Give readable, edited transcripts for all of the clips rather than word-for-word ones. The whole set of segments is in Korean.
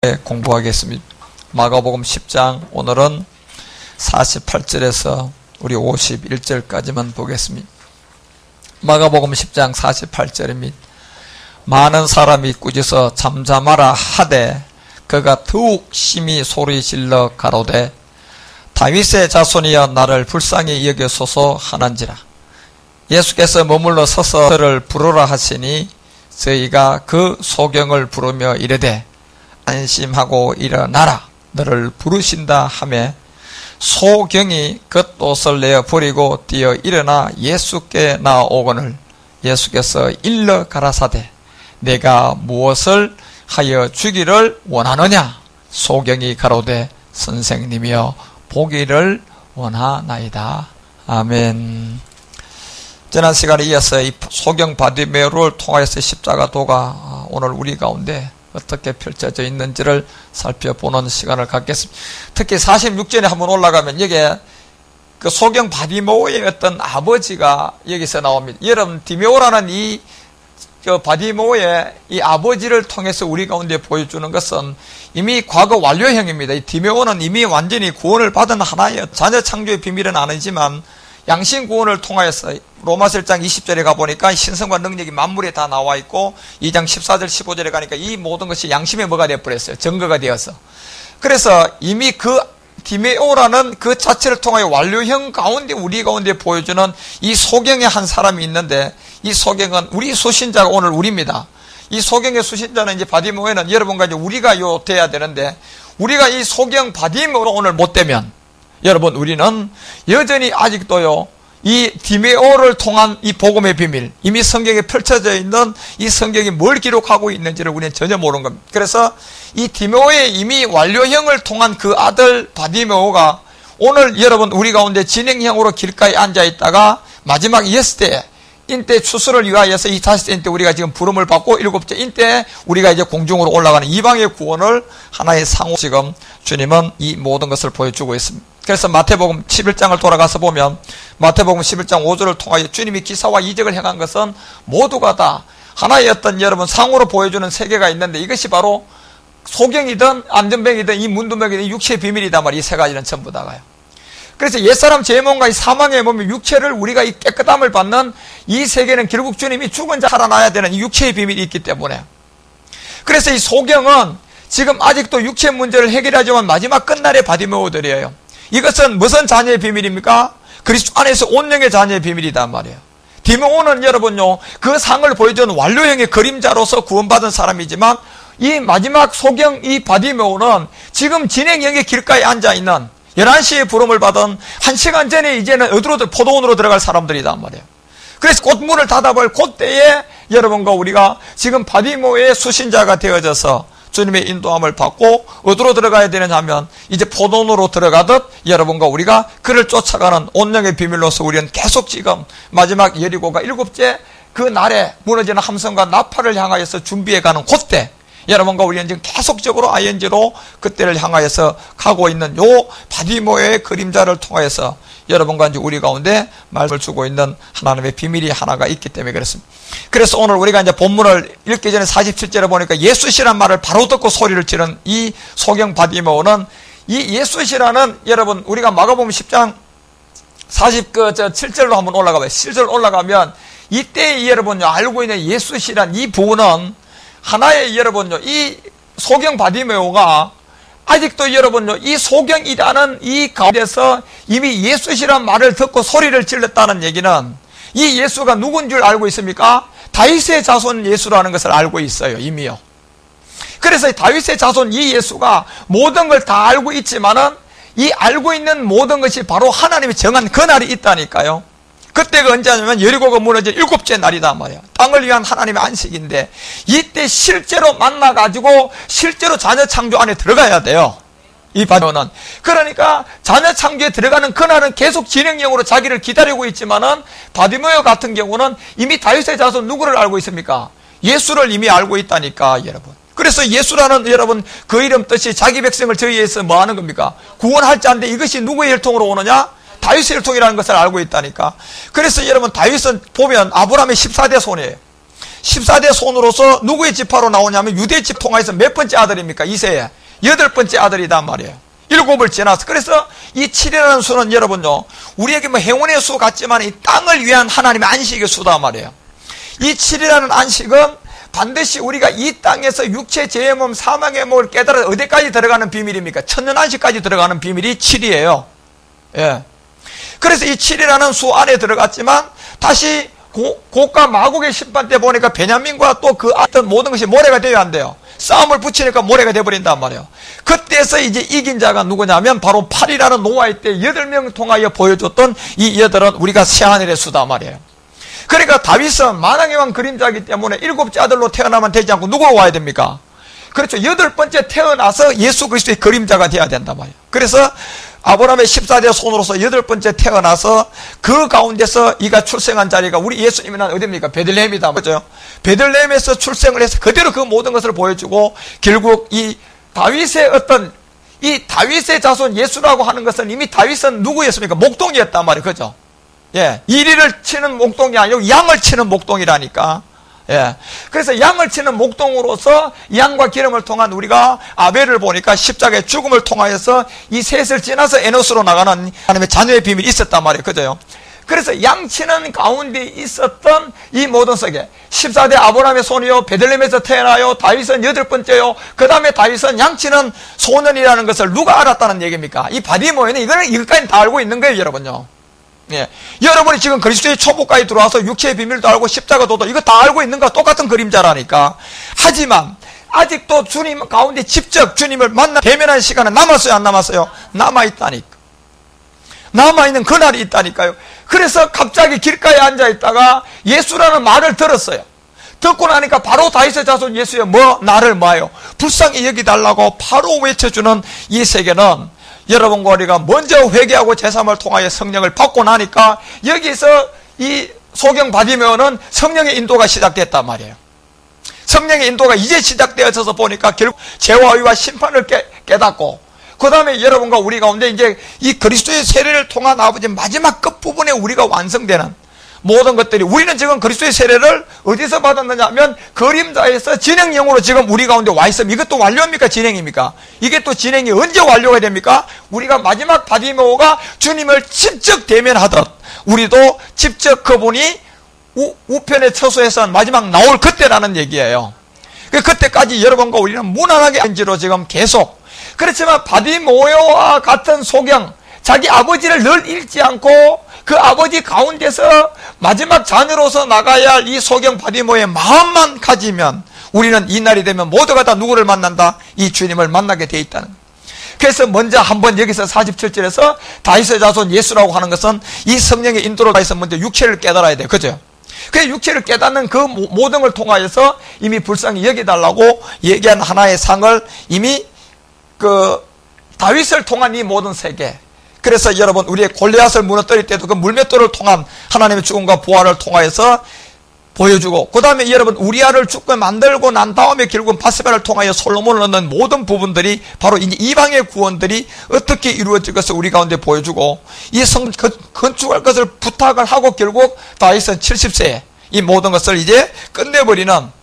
공부하겠습니다. 마가복음 10장 오늘은 48절에서 우리 51절까지만 보겠습니다. 마가복음 10장 48절입니다. 많은 사람이 꾸짖어 잠잠하라 하되 그가 더욱 심히 소리질러 가로되 다윗의 자손이여 나를 불쌍히 여겨소서 하는지라. 예수께서 머물러 서서 저를 부르라 하시니 저희가 그 소경을 부르며 이르되 안심하고 일어나라 너를 부르신다 하매 소경이 겉옷을 내어 버리고 뛰어 일어나 예수께 나아오거늘 예수께서 일러 가라사대 내가 무엇을 하여 주기를 원하느냐. 소경이 가로되 선생님이여 보기를 원하나이다. 아멘. 지난 시간에 이어서 이 소경 바디메오를 통하여서 십자가도가 오늘 우리 가운데 어떻게 펼쳐져 있는지를 살펴보는 시간을 갖겠습니다. 특히 46절에 한번 올라가면 여기에 그 소경 바디메오의 어떤 아버지가 여기서 나옵니다. 여러분, 디메오라는 이 바디메오의 이 아버지를 통해서 우리 가운데 보여주는 것은 이미 과거 완료형입니다. 이 디메오는 이미 완전히 구원을 받은 하나의 자녀 창조의 비밀은 아니지만 양심 구원을 통하여서 로마서 1장 20절에 가보니까 신성과 능력이 만물에 다 나와 있고 2장 14절 15절에 가니까 이 모든 것이 양심에 뭐가 되어버렸어요. 증거가 되어서. 그래서 이미 그 디메오라는 그 자체를 통하여 완료형 가운데 우리 가운데 보여주는 이 소경의 한 사람이 있는데 이 소경은 우리 수신자가 오늘 우리입니다. 이 소경의 수신자는 이제 바디메오에는 여러분과 이제 우리가 돼야 되는데 우리가 이 소경 바디메오로 오늘 못 되면 여러분 우리는 여전히 아직도요 이 디메오를 통한 이 복음의 비밀 이미 성경에 펼쳐져 있는 이 성경이 뭘 기록하고 있는지를 우리는 전혀 모르는 겁니다. 그래서 이 디메오의 이미 완료형을 통한 그 아들 바디메오가 오늘 여러분 우리 가운데 진행형으로 길가에 앉아 있다가 마지막 예스때 인때 추수를 위하여서 이 다섯째 인때 우리가 지금 부름을 받고 일곱째 인때 우리가 이제 공중으로 올라가는 이방의 구원을 하나의 상호 지금 주님은 이 모든 것을 보여주고 있습니다. 그래서 마태복음 11장을 돌아가서 보면 마태복음 11장 5절을 통하여 주님이 기사와 이적을 행한 것은 모두가 다 하나의 어떤 여러분 상호로 보여주는 세계가 있는데 이것이 바로 소경이든 안전병이든 이 문두병이든 육체의 비밀이다 말이에요. 이 세 가지는 전부 다가요. 그래서 옛사람 죄의 몸과 이 사망의 몸, 육체를 우리가 이 깨끗함을 받는 이 세계는 결국 주님이 죽은 자 살아나야 되는 이 육체의 비밀이 있기 때문에 그래서 이 소경은 지금 아직도 육체 문제를 해결하지만 마지막 끝날의 바디메오들이에요. 이것은 무슨 자녀의 비밀입니까? 그리스도 안에서 온영의 자녀의 비밀이다 말이에요. 디메오는 여러분요 그 상을 보여주는 완료형의 그림자로서 구원받은 사람이지만 이 마지막 소경 이 바디메오는 지금 진행형의 길가에 앉아있는 11시에 부름을 받은 1시간 전에 이제는 어디로 포도원으로 들어갈 사람들이다 말이에요. 그래서 곧 문을 닫아볼 그때에 여러분과 우리가 지금 바디메오의 수신자가 되어져서 주님의 인도함을 받고 어디로 들어가야 되느냐 하면 이제 포도원으로 들어가듯 여러분과 우리가 그를 쫓아가는 온영의 비밀로서 우리는 계속 지금 마지막 여리고가 7째 그 날에 무너지는 함성과 나팔을 향하여서 준비해가는 그때 여러분과 우리는 지금 계속적으로 ING로 그때를 향하여서 가고 있는 요 바디메오의 그림자를 통해서 여러분과 이제 우리 가운데 말씀을 주고 있는 하나님의 비밀이 하나가 있기 때문에 그렇습니다. 그래서 오늘 우리가 이제 본문을 읽기 전에 47절에 보니까 예수시란 말을 바로 듣고 소리를 지른 이 소경 바디메오는 이 예수시라는 여러분 우리가 마가복음 10장 47절로 한번 올라가 봐요. 7절 올라가면 이때 여러분요 알고 있는 예수시란 이 부분은 하나의 여러분요 이 소경 바디메오가 아직도 여러분요 이 소경이라는 이 가운데서 이미 예수시란 말을 듣고 소리를 질렀다는 얘기는 이 예수가 누군 줄 알고 있습니까? 다윗의 자손 예수라는 것을 알고 있어요 이미요. 그래서 다윗의 자손 이 예수가 모든 걸 다 알고 있지만은 이 알고 있는 모든 것이 바로 하나님이 정한 그날이 있다니까요. 그때가 언제냐면 여리고가 무너질 7째 날이다 말이에요. 땅을 위한 하나님의 안식인데 이때 실제로 만나가지고 실제로 자녀 창조 안에 들어가야 돼요. 이 바디메오는. 그러니까 자녀 창조에 들어가는 그날은 계속 진행형으로 자기를 기다리고 있지만은 바디메오 같은 경우는 이미 다윗의 자손 누구를 알고 있습니까? 예수를 이미 알고 있다니까 여러분. 그래서 예수라는 여러분 그 이름 뜻이 자기 백성을 저희에서 뭐 하는 겁니까? 구원할 자인데 이것이 누구의 혈통으로 오느냐? 다윗의 혈통이라는 것을 알고 있다니까. 그래서 여러분 다윗은 보면 아브라함의 14대 손이에요. 14대 손으로서 누구의 지파로 나오냐면 유대 집 통하에서 몇 번째 아들입니까? 이세의 8번째 아들이단 말이에요. 7을 지나서. 그래서 이 7이라는 수는 여러분요, 우리에게 뭐 행운의 수 같지만 이 땅을 위한 하나님의 안식의 수다 말이에요. 이 7이라는 안식은 반드시 우리가 이 땅에서 육체 죄의 몸, 사망의 몸을 깨달아 어디까지 들어가는 비밀입니까? 천년 안식까지 들어가는 비밀이 7이에요. 예. 그래서 이 7이라는 수 안에 들어갔지만 다시 고가 마국의 심판 때 보니까 베냐민과 또 그 어떤 모든 것이 모래가 되어야 한대요. 싸움을 붙이니까 모래가 되어버린단 말이에요. 그때서 이제 이긴 자가 누구냐면 바로 8이라는 노아의 때 8명 통하여 보여줬던 이 8은 우리가 새하늘의 수다 말이에요. 그러니까 다윗은 만왕의 왕 그림자이기 때문에 7째 아들로 태어나면 되지 않고 누구로 와야 됩니까? 그렇죠. 8번째 태어나서 예수 그리스도의 그림자가 되어야 된단 말이에요. 그래서 아브라함의 14대 손으로서 8번째 태어나서 그 가운데서 이가 출생한 자리가 우리 예수님은 어디입니까? 베들레헴이다. 그죠? 베들레헴에서 출생을 해서 그대로 그 모든 것을 보여주고 결국 이 다윗의 어떤 이 다윗의 자손 예수라고 하는 것은 이미 다윗은 누구였습니까? 목동이었단 말이에요. 그죠? 예. 이리를 치는 목동이 아니고 양을 치는 목동이라니까. 예. 그래서 양을 치는 목동으로서 양과 기름을 통한 우리가 아벨을 보니까 십자가의 죽음을 통하여서 이 셋을 지나서 에노스로 나가는 하나님의 자녀의 비밀이 있었단 말이에요. 그죠? 그래서 양 치는 가운데 있었던 이 모든 세계 14대 아브라함의 손이요, 베들레헴에서 태어나요, 다윗은 8번째요, 그 다음에 다윗은 양 치는 소년이라는 것을 누가 알았다는 얘기입니까? 이 바디모에는 이것까지 다 알고 있는 거예요, 여러분요. 예. 여러분이 지금 그리스도의 초보까지 들어와서 육체의 비밀도 알고 십자가도 이거 다 알고 있는 거 똑같은 그림자라니까. 하지만 아직도 주님 가운데 직접 주님을 만나 대면한 시간은 남았어요, 안 남았어요? 남아있다니까. 남아있는 그날이 있다니까요. 그래서 갑자기 길가에 앉아있다가 예수라는 말을 들었어요. 듣고 나니까 바로 다윗의 자손 예수여 나를 뭐요? 불쌍히 여기달라고 바로 외쳐주는 이 세계는 여러분과 우리가 먼저 회개하고 제사함을 통하여 성령을 받고 나니까 여기서 이 소경 바디메오는 성령의 인도가 시작됐단 말이에요. 성령의 인도가 이제 시작되어져서 보니까 결국 죄와 의와 심판을 깨닫고 그 다음에 여러분과 우리 가운데 이제 이 그리스도의 세례를 통한 아버지 마지막 끝부분에 우리가 완성되는 모든 것들이 우리는 지금 그리스도의 세례를 어디서 받았느냐 하면 그림자에서 진행형으로 지금 우리 가운데 와 있으면 이것도 완료입니까? 진행입니까? 이게 또 진행이 언제 완료가 됩니까? 우리가 마지막 바디메오가 주님을 직접 대면하듯 우리도 직접 그분이 우편의 처소에서 마지막 나올 그때라는 얘기예요. 그때까지 여러분과 우리는 무난하게 안지로 지금 계속 그렇지만 바디메오와 같은 소경 자기 아버지를 늘 잃지 않고 그 아버지 가운데서 마지막 자녀로서 나가야 할 이 소경 바디모의 마음만 가지면 우리는 이 날이 되면 모두가 다 누구를 만난다? 이 주님을 만나게 돼 있다는 거예요. 그래서 먼저 한번 여기서 47절에서 다윗의 자손 예수라고 하는 것은 이 성령의 인도를 통해서 먼저 육체를 깨달아야 돼요. 그죠? 그 육체를 깨닫는 그 모든 걸 통하여서 이미 불쌍히 여기달라고 얘기한 하나의 상을 이미 그 다윗을 통한 이 모든 세계 그래서 여러분 우리의 골리앗을 무너뜨릴 때도 그 물맷돌을 통한 하나님의 죽음과 부활을 통하여서 보여주고 그 다음에 여러분 우리아를 죽게 만들고 난 다음에 결국은 바세바를 통하여 솔로몬을 얻는 모든 부분들이 바로 이제 이방의 구원들이 어떻게 이루어질 것을 우리 가운데 보여주고 이 성 건축할 것을 부탁을 하고 결국 다윗은 70세에 이 모든 것을 이제 끝내버리는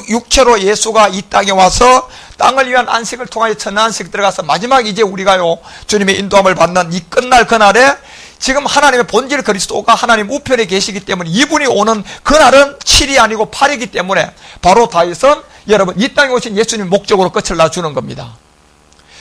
육체로 예수가 이 땅에 와서 땅을 위한 안식을 통하여 천안식 들어가서 마지막 이제 우리가요 주님의 인도함을 받는 이 끝날 그날에 지금 하나님의 본질 그리스도가 하나님 우편에 계시기 때문에 이분이 오는 그날은 7이 아니고 8이기 때문에 바로 다윗은 여러분 이 땅에 오신 예수님 목적으로 끝을 놔주는 겁니다.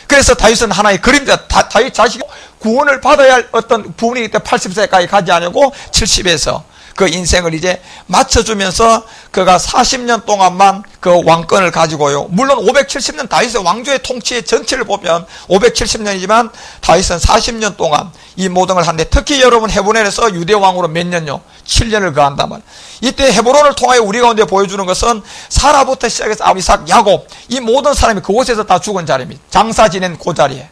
그래서 다윗은 하나의 그림자 다윗 자식이 구원을 받아야 할 어떤 부분이기 때문에 80세까지 가지 않고 70에서 그 인생을 이제 맞춰주면서 그가 40년 동안만 그 왕권을 가지고요. 물론 570년 다윗의 왕조의 통치의 전체를 보면 570년이지만 다윗은 40년 동안 이 모든 걸 하는데 특히 여러분 헤브론에서 유대 왕으로 몇 년요? 7년을 거한단 말이에요. 이때 헤브론을 통하여 우리 가운데 보여주는 것은 사라부터 시작해서 아브라함, 이삭, 야곱 이 모든 사람이 그곳에서 다 죽은 자리입니다. 장사 지낸 그 자리에.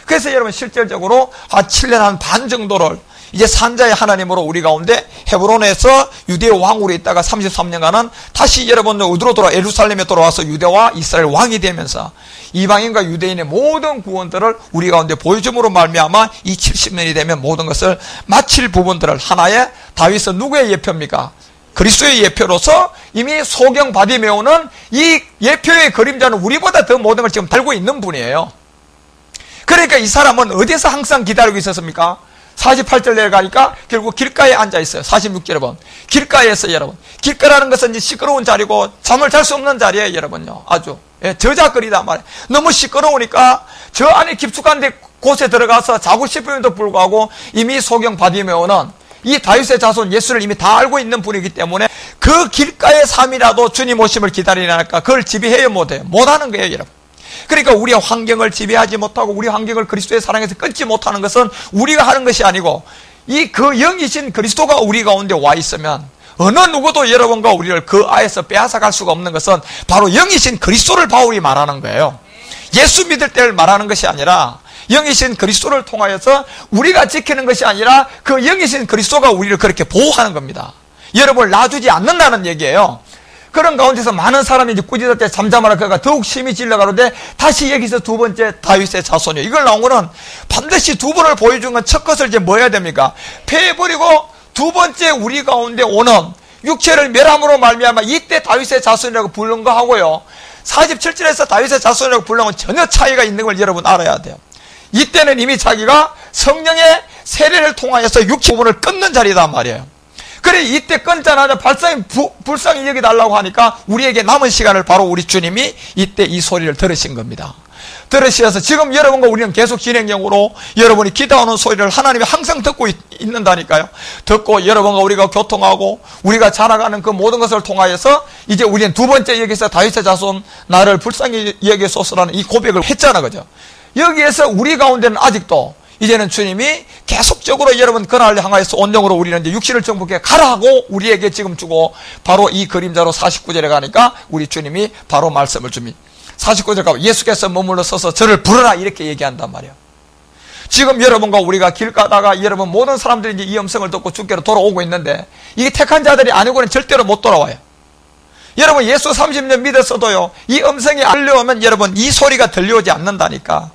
그래서 여러분 실질적으로 한 7년 한 반 정도를 이제 산자의 하나님으로 우리 가운데 헤브론에서 유대 왕으로 있다가 33년간은 다시 여러분 어디로 돌아 예루살렘에 돌아와서 유대와 이스라엘 왕이 되면서 이방인과 유대인의 모든 구원들을 우리 가운데 보여줌으로 말미암아 이 70년이 되면 모든 것을 마칠 부분들을 하나의 다윗은 누구의 예표입니까? 그리스도의 예표로서 이미 소경 바디메오는 이 예표의 그림자는 우리보다 더 모든 걸 지금 달고 있는 분이에요. 그러니까 이 사람은 어디서 항상 기다리고 있었습니까? 48절 내려가니까 결국 길가에 앉아 있어요. 46절 여러분. 길가에서 여러분. 길가라는 것은 이제 시끄러운 자리고 잠을 잘 수 없는 자리예요, 여러분요. 아주. 예, 저작거리단 말이에요. 너무 시끄러우니까 저 안에 깊숙한 데 곳에 들어가서 자고 싶음에도 불구하고 이미 소경 바디메오는 이 다윗의 자손 예수를 이미 다 알고 있는 분이기 때문에 그 길가의 삶이라도 주님 오심을 기다리니까 그걸 지배해야 못해요. 못하는 거예요, 여러분. 그러니까 우리의 환경을 지배하지 못하고 우리 환경을 그리스도의 사랑에서 끊지 못하는 것은 우리가 하는 것이 아니고 이 그 영이신 그리스도가 우리 가운데 와 있으면 어느 누구도 여러분과 우리를 그 아에서 빼앗아갈 수가 없는 것은 바로 영이신 그리스도를 바울이 말하는 거예요. 예수 믿을 때를 말하는 것이 아니라 영이신 그리스도를 통하여서 우리가 지키는 것이 아니라 그 영이신 그리스도가 우리를 그렇게 보호하는 겁니다. 여러분을 놔주지 않는다는 얘기예요. 그런 가운데서 많은 사람이 이제 꾸짖을 때 잠잠하라 그가 더욱 심히 질러가는데 다시 여기서 두 번째 다윗의 자손이요. 이걸 나온 거는 반드시 두 번을 보여준 건 첫 것을 이제 뭐 해야 됩니까? 패해버리고 두 번째 우리 가운데 오는 육체를 멸함으로 말미암아 이때 다윗의 자손이라고 부른 거 하고요. 47절에서 다윗의 자손이라고 부른 건 전혀 차이가 있는 걸 여러분 알아야 돼요. 이때는 이미 자기가 성령의 세례를 통하여서 육체 부분을 끊는 자리단 말이에요. 그래 이때 끊자마자 불쌍히 여기달라고 하니까 우리에게 남은 시간을 바로 우리 주님이 이때 이 소리를 들으신 겁니다. 들으셔서 지금 여러분과 우리는 계속 진행형으로 여러분이 기도하는 소리를 하나님이 항상 듣고 있는다니까요. 듣고 여러분과 우리가 교통하고 우리가 자라가는 그 모든 것을 통하여서 이제 우리는 두 번째 여기서 다윗의 자손 나를 불쌍히 여기소서라는 이 고백을 했잖아, 그죠? 여기에서 우리 가운데는 아직도 이제는 주님이 계속적으로 여러분 그날을 향하여서 온영으로 우리는 이제 육신을 정복해 가라 하고 우리에게 지금 주고 바로 이 그림자로 49절에 가니까 우리 주님이 바로 말씀을 줍니다. 49절 가면 예수께서 머물러 서서 저를 부르라 이렇게 얘기한단 말이에요. 지금 여러분과 우리가 길 가다가 여러분 모든 사람들이 이제 이 음성을 듣고 주께로 돌아오고 있는데 이게 택한 자들이 아니고는 절대로 못 돌아와요. 여러분 예수 30년 믿었어도요 이 음성이 안 들려오면 여러분 이 소리가 들려오지 않는다니까.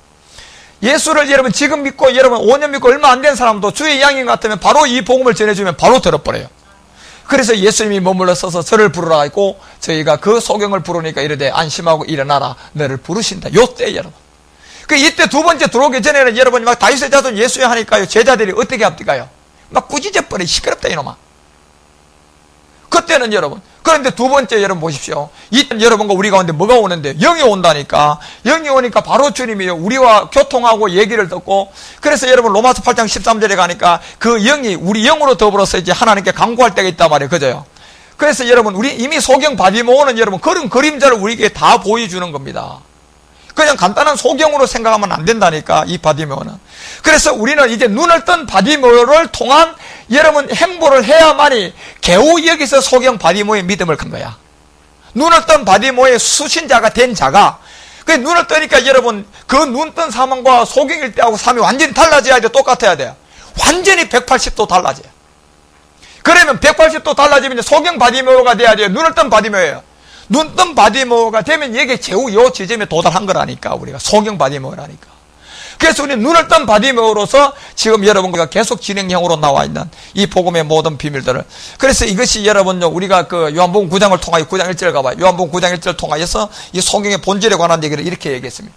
예수를 여러분 지금 믿고 여러분 5년 믿고 얼마 안 된 사람도 주의 양인 같으면 바로 이 복음을 전해주면 바로 들어버려요. 그래서 예수님이 머물러 서서 저를 부르라 했고 저희가 그 소경을 부르니까 이르되 안심하고 일어나라 너를 부르신다. 요때 여러분. 그 이때 두 번째 들어오기 전에는 여러분이 막 다윗의 자손 예수에 하니까요 제자들이 어떻게 합니까요? 막 꾸짖어버려. 시끄럽다 이놈아. 그때는 여러분 그런데 두 번째 여러분 보십시오. 이때 여러분과 우리 가운데 뭐가 오는데 영이 온다니까. 영이 오니까 바로 주님이 우리와 교통하고 얘기를 듣고 그래서 여러분 로마서 8장 13절에 가니까 그 영이 우리 영으로 더불어서 이제 하나님께 간구할 때가 있단 말이에요. 그죠? 그래서 여러분 우리 이미 소경 바디모어는 여러분 그런 그림자를 우리에게 다 보여주는 겁니다. 그냥 간단한 소경으로 생각하면 안 된다니까 이 바디모어는. 그래서 우리는 이제 눈을 뜬 바디모어를 통한 여러분 행보를 해야만이 겨우 여기서 소경 바디모어의 믿음을 큰 거야. 눈을 뜬 바디모어의 수신자가 된 자가 그 눈을 뜨니까 여러분 그 눈 뜬 사람과 소경일 때하고 삶이 완전히 달라져야 돼. 똑같아야 돼요. 완전히 180도 달라져요. 그러면 180도 달라지면 소경 바디모어가 돼야 돼요. 눈을 뜬 바디모어예요. 눈 뜬 바디모어가 되면 이게 제우 요 지점에 도달한 거라니까. 우리가 소경 바디모어라니까. 그래서 우리는 눈을 뜬 바디모어로서 지금 여러분과 계속 진행형으로 나와 있는 이 복음의 모든 비밀들을. 그래서 이것이 여러분요 우리가 그 요한복음 9장을 통하여 9장 1절 가봐요. 요한복음 9장 1절 통하여서 이 소경의 본질에 관한 얘기를 이렇게 얘기했습니다.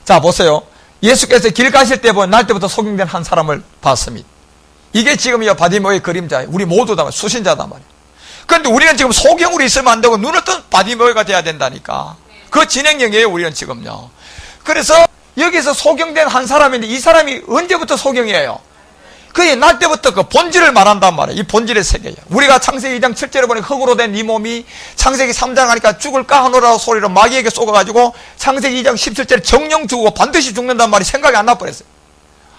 자 보세요. 예수께서 길 가실 때 보면 날 때부터 소경된 한 사람을 봤습니다. 이게 지금 이 바디모어의 그림자예요. 우리 모두 다 수신자단 말이에요. 그런데 우리는 지금 소경으로 있으면 안 되고 눈을 뜬 바디모어가 돼야 된다니까. 그 진행형이에요 우리는 지금요. 그래서 여기서 소경된 한 사람인데 이 사람이 언제부터 소경이에요? 그게 날 때부터 그 본질을 말한단 말이에요. 이 본질의 세계예요. 우리가 창세기 2장 7절에 보니 흙으로 된 이 몸이 창세기 3장 하니까 죽을까 하노라고 소리로 마귀에게 쏘가가지고 창세기 2장 17절에 정령 죽고 반드시 죽는단 말이 생각이 안 나버렸어요.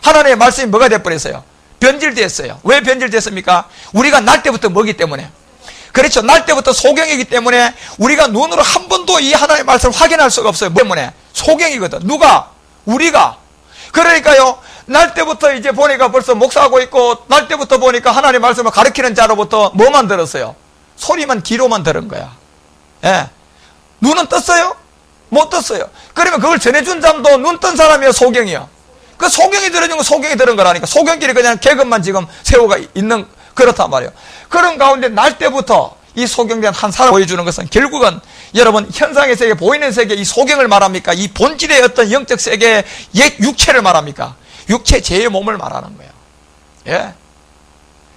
하나님의 말씀이 뭐가 돼버렸어요? 변질됐어요. 왜 변질됐습니까? 우리가 날 때부터 뭐기 때문에. 그렇죠. 날 때부터 소경이기 때문에 우리가 눈으로 한 번도 이 하나님의 말씀을 확인할 수가 없어요. 뭐 때문에? 소경이거든. 누가? 우리가. 그러니까요. 날 때부터 이제 보니까 벌써 목사하고 있고 날 때부터 보니까 하나님의 말씀을 가르치는 자로부터 뭐만 들었어요? 소리만 귀로만 들은 거야. 예. 눈은 떴어요? 못 떴어요. 그러면 그걸 전해준 사람도 눈 뜬 사람이야 소경이야. 그 소경이 들어준 거 소경이 들은 거라니까. 소경끼리 그냥 계급만 지금 세우가 있는 그렇단 말이에요. 그런 가운데 날 때부터 이 소경된 한 사람 보여주는 것은 결국은 여러분 현상의 세계, 보이는 세계, 이 소경을 말합니까? 이 본질의 어떤 영적 세계의 옛 육체를 말합니까? 육체 제 몸을 말하는 거예요. 예.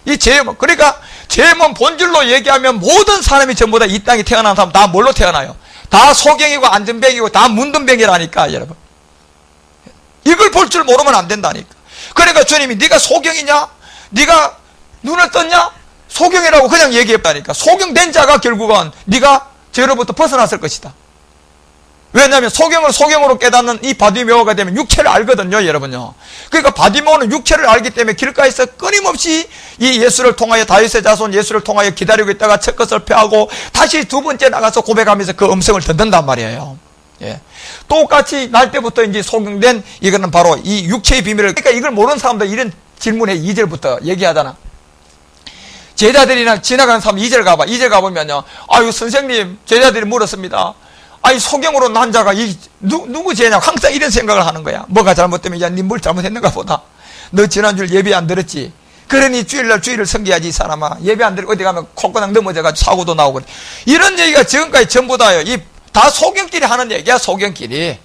이 제 몸. 그러니까 제 몸 본질로 얘기하면 모든 사람이 전부 다 이 땅에 태어난 사람 다 뭘로 태어나요? 다 소경이고 안전병이고 다 문둥병이라니까, 여러분. 이걸 볼 줄 모르면 안 된다니까. 그러니까 주님이 네가 소경이냐? 네가 눈을 떴냐? 소경이라고 그냥 얘기했다니까. 소경된 자가 결국은 네가 죄로부터 벗어났을 것이다. 왜냐하면 소경을 소경으로 깨닫는 이 바디메오가 되면 육체를 알거든요, 여러분요. 그러니까 바디메오는 육체를 알기 때문에 길가에서 끊임없이 이 예수를 통하여, 다윗의 자손 예수를 통하여 기다리고 있다가 첫 것을 폐하고 다시 두 번째 나가서 고백하면서 그 음성을 듣는단 말이에요. 예. 똑같이 날 때부터 이제 소경된 이거는 바로 이 육체의 비밀을, 그러니까 이걸 모르는 사람들 이런 질문에 2절부터 얘기하잖아. 제자들이랑 지나가는 사람 2절 가봐. 2절 가보면요. 아유, 선생님, 제자들이 물었습니다. 아니, 소경으로 난 자가 누구 죄냐고 항상 이런 생각을 하는 거야. 뭐가 잘못되면, 야, 니 뭘 잘못했는가 보다. 너 지난주일 예배 안 들었지? 그러니 주일날 주일을 섬겨야지, 이 사람아. 예배 안 들고 어디 가면 콧구멍 넘어져가지고 사고도 나오고. 이런 얘기가 지금까지 전부 다요. 다 소경끼리 하는 얘기야, 소경끼리.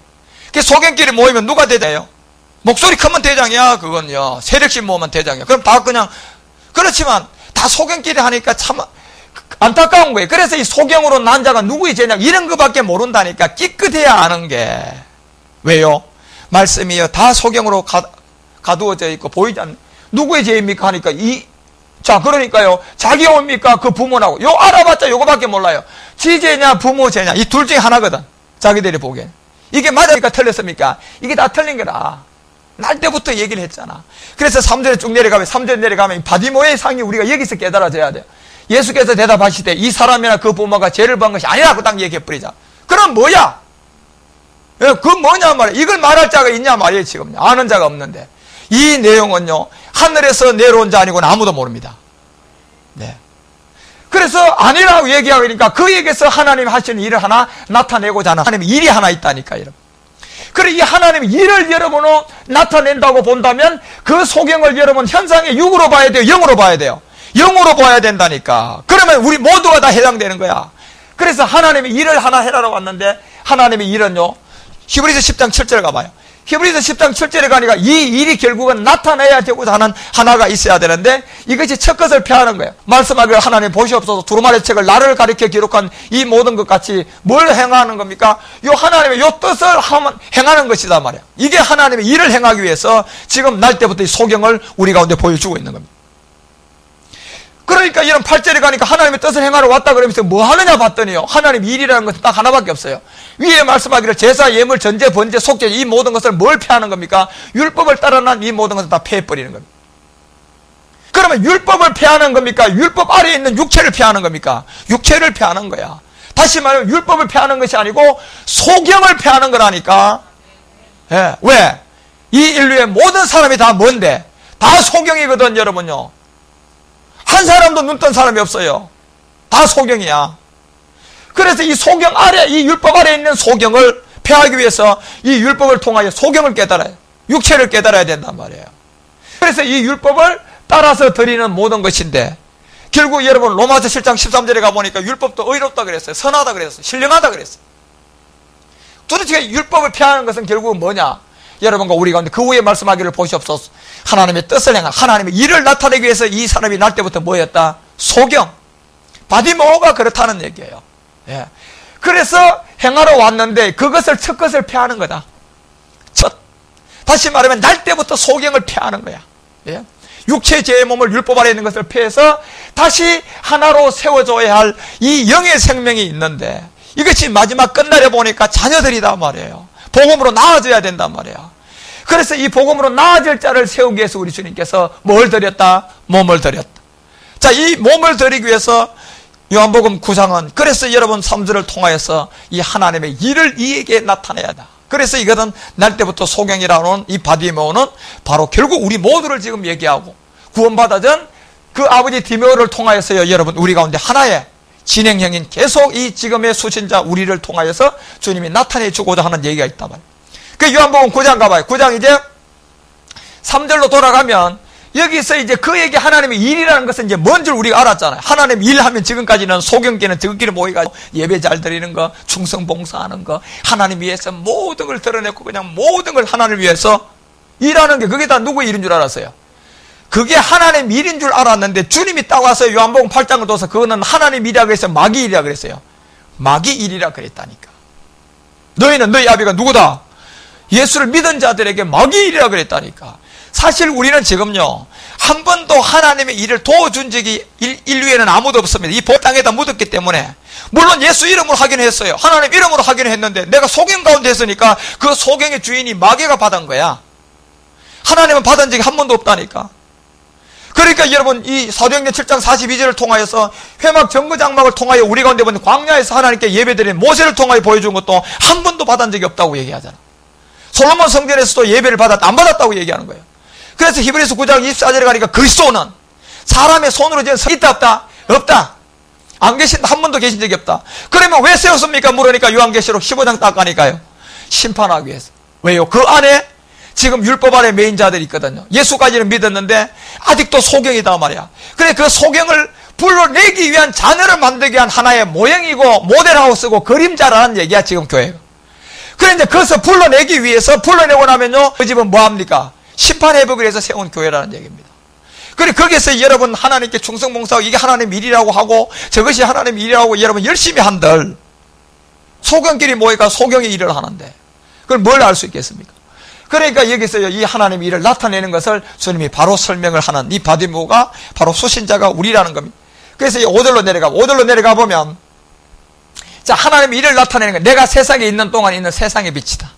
그 소경끼리 모이면 누가 대장이에요? 목소리 크면 대장이야, 그건요. 세력심 모으면 대장이야. 그럼 다 그냥, 그렇지만, 다 소경끼리 하니까 참 안타까운 거예요. 그래서 이 소경으로 난 자가 누구의 죄냐 이런 거밖에 모른다니까. 깨끗해야 아는 게. 왜요? 말씀이요. 다 소경으로 가두어져 있고 보이지 않는 누구의 죄입니까? 하니까 자, 그러니까요. 자기 옵니까? 그 부모라고. 요 알아봤자 요거밖에 몰라요. 지 죄냐 부모 죄냐 이 둘 중에 하나거든. 자기들이 보기엔. 이게 맞습니까? 틀렸습니까? 이게 다 틀린 거라. 날 때부터 얘기를 했잖아. 그래서 3절에 쭉 내려가면, 3절 내려가면 바디모의 상이 우리가 여기서 깨달아져야 돼요. 예수께서 대답하시되 이 사람이나 그 부모가 죄를 범한 것이 아니라고 딱 얘기해버리자. 그럼 뭐야? 그 뭐냐 말이야. 이걸 말할 자가 있냐 말이에요, 지금. 아는 자가 없는데. 이 내용은요, 하늘에서 내려온 자 아니고는 아무도 모릅니다. 네. 그래서 아니라고 얘기하니까 그에게서 하나님이 하시는 일을 하나 나타내고자 하는 하나님의 일이 하나 있다니까, 여러분. 그래, 이 하나님의 일을 여러분은 나타낸다고 본다면 그 소경을 여러분 현상의 육으로 봐야 돼요? 영으로 봐야 돼요? 영으로 봐야 된다니까. 그러면 우리 모두가 다 해당되는 거야. 그래서 하나님의 일을 하나 해라고 왔는데 하나님의 일은요, 히브리서 10장 7절 가봐요. 히브리서 10장 7절에 가니까 이 일이 결국은 나타내야 되고자 하는 하나가 있어야 되는데 이것이 첫 것을 폐하는 거예요. 말씀하기를 하나님 보시옵소서 두루마리 책을 나를 가리켜 기록한 이 모든 것 같이 뭘 행하는 겁니까? 요 하나님의 요 뜻을 행하는 것이다 말이야. 이게 하나님의 일을 행하기 위해서 지금 날 때부터 이 소경을 우리 가운데 보여주고 있는 겁니다. 그러니까 이런 8절에 가니까 하나님의 뜻을 행하러 왔다 그러면서 뭐 하느냐 봤더니요, 하나님 일이라는 것은 딱 하나밖에 없어요. 위에 말씀하기를 제사, 예물, 전제, 번제, 속죄 이 모든 것을 뭘 폐하는 겁니까? 율법을 따라 난 이 모든 것을 다 폐해버리는 겁니다. 그러면 율법을 폐하는 겁니까? 율법 아래에 있는 육체를 폐하는 겁니까? 육체를 폐하는 거야. 다시 말하면 율법을 폐하는 것이 아니고 소경을 폐하는 거라니까. 예. 왜? 이 인류의 모든 사람이 다 뭔데? 다 소경이거든, 여러분요. 한 사람도 눈 뜬 사람이 없어요. 다 소경이야. 그래서 이 소경 아래, 이 율법 아래에 있는 소경을 폐하기 위해서 이 율법을 통하여 소경을 깨달아요. 육체를 깨달아야 된단 말이에요. 그래서 이 율법을 따라서 드리는 모든 것인데, 결국 여러분 로마서 7장 13절에 가보니까 율법도 의롭다 그랬어요. 선하다 그랬어요. 신령하다 그랬어요. 도대체 율법을 폐하는 것은 결국은 뭐냐? 여러분과 우리 가운데 그 후에 말씀하기를 보시옵소서. 하나님의 뜻을 행한, 하나님의 일을 나타내기 위해서 이 사람이 날 때부터 뭐였다? 소경. 바디모가 그렇다는 얘기예요. 예. 그래서 행하러 왔는데 그것을 첫 것을 폐하는 거다. 다시 말하면 날 때부터 소경을 폐하는 거야. 예. 육체 제 몸을 율법 아래 있는 것을 폐해서 다시 하나로 세워줘야 할 이 영의 생명이 있는데 이것이 마지막 끝날에 보니까 자녀들이다 말이에요. 복음으로 나아져야 된단 말이에요. 그래서 이 복음으로 나아질 자를 세우기 위해서 우리 주님께서 뭘 드렸다? 몸을 드렸다. 자, 이 몸을 드리기 위해서 요한복음 9장은 그래서 여러분 3절을 통하여서 이 하나님의 일을 이에게 나타내야 한다. 그래서 이것은 날 때부터 소경이라는 이 바디메오는 바로 결국 우리 모두를 지금 얘기하고 구원받아전 그 아버지 디메오를 통하여서요, 여러분 우리 가운데 하나의 진행형인 계속 이 지금의 수신자 우리를 통하여서 주님이 나타내 주고자 하는 얘기가 있단 말이에요. 그 요한복음 9장 가봐요. 9장 이제 3절로 돌아가면 여기서 이제 그에게 하나님의 일이라는 것은 이제 뭔 줄 우리가 알았잖아요. 하나님 일하면 지금까지는 소경계는 저끼리 모여가지고 예배 잘 드리는 거, 충성 봉사하는 거, 하나님 위해서 모든 걸 드러내고 그냥 모든 걸 하나님을 위해서 일하는 게 그게 다 누구의 일인 줄 알았어요. 그게 하나님 일인 줄 알았는데 주님이 딱 와서 요한복음 8장을 둬서 그거는 하나님 일이라고 해서 마귀 일이라 그랬어요. 마귀 일이라 그랬다니까. 너희는 너희 아비가 누구다? 예수를 믿은 자들에게 마귀 일이라 그랬다니까. 사실 우리는 지금요, 한 번도 하나님의 일을 도와준 적이 인류에는 아무도 없습니다. 이 땅에다 묻었기 때문에. 물론 예수 이름으로 하긴 했어요. 하나님 이름으로 하긴 했는데 내가 소경 가운데 있으니까 그 소경의 주인이 마귀가 받은 거야. 하나님은 받은 적이 한 번도 없다니까. 그러니까 여러분, 이 사도행전 7장 42절을 통하여서 회막 정거장막을 통하여 우리 가운데 본 광야에서 하나님께 예배드린 모세를 통하여 보여준 것도 한 번도 받은 적이 없다고 얘기하잖아. 솔로몬 성전에서도 예배를 안 받았다고 얘기하는 거예요. 그래서 히브리서 9장 24절에 가니까 그리스도는 사람의 손으로 지은 있다 없다? 없다. 안 계신다. 한 번도 계신 적이 없다. 그러면 왜 세웠습니까? 물으니까 요한계시록 15장 딱 가니까요. 심판하기 위해서. 왜요? 그 안에 지금 율법 아래 메인 자들이 있거든요. 예수까지는 믿었는데 아직도 소경이다 말이야. 그래 그 소경을 불러내기 위한 자녀를 만들기 위한 하나의 모형이고 모델하고 쓰고 그림자라는 얘기야 지금 교회가. 그래 이제 그것을 불러내기 위해서 불러내고 나면요 그 집은 뭐합니까? 심판회복을 해서 세운 교회라는 얘기입니다. 그래 거기서 여러분 하나님께 충성봉사하고 이게 하나님 일이라고 하고 저것이 하나님 일이라고 여러분 열심히 한들 소경끼리 모이가 소경의 일을 하는데 그걸 뭘 알 수 있겠습니까? 그러니까 여기서 이 하나님의 일을 나타내는 것을 주님이 바로 설명을 하는 이 바디모가 바로 수신자가 우리라는 겁니다. 그래서 5절로 내려가 보면 자 하나님의 일을 나타내는 거 내가 세상에 있는 동안 있는 세상의 빛이다.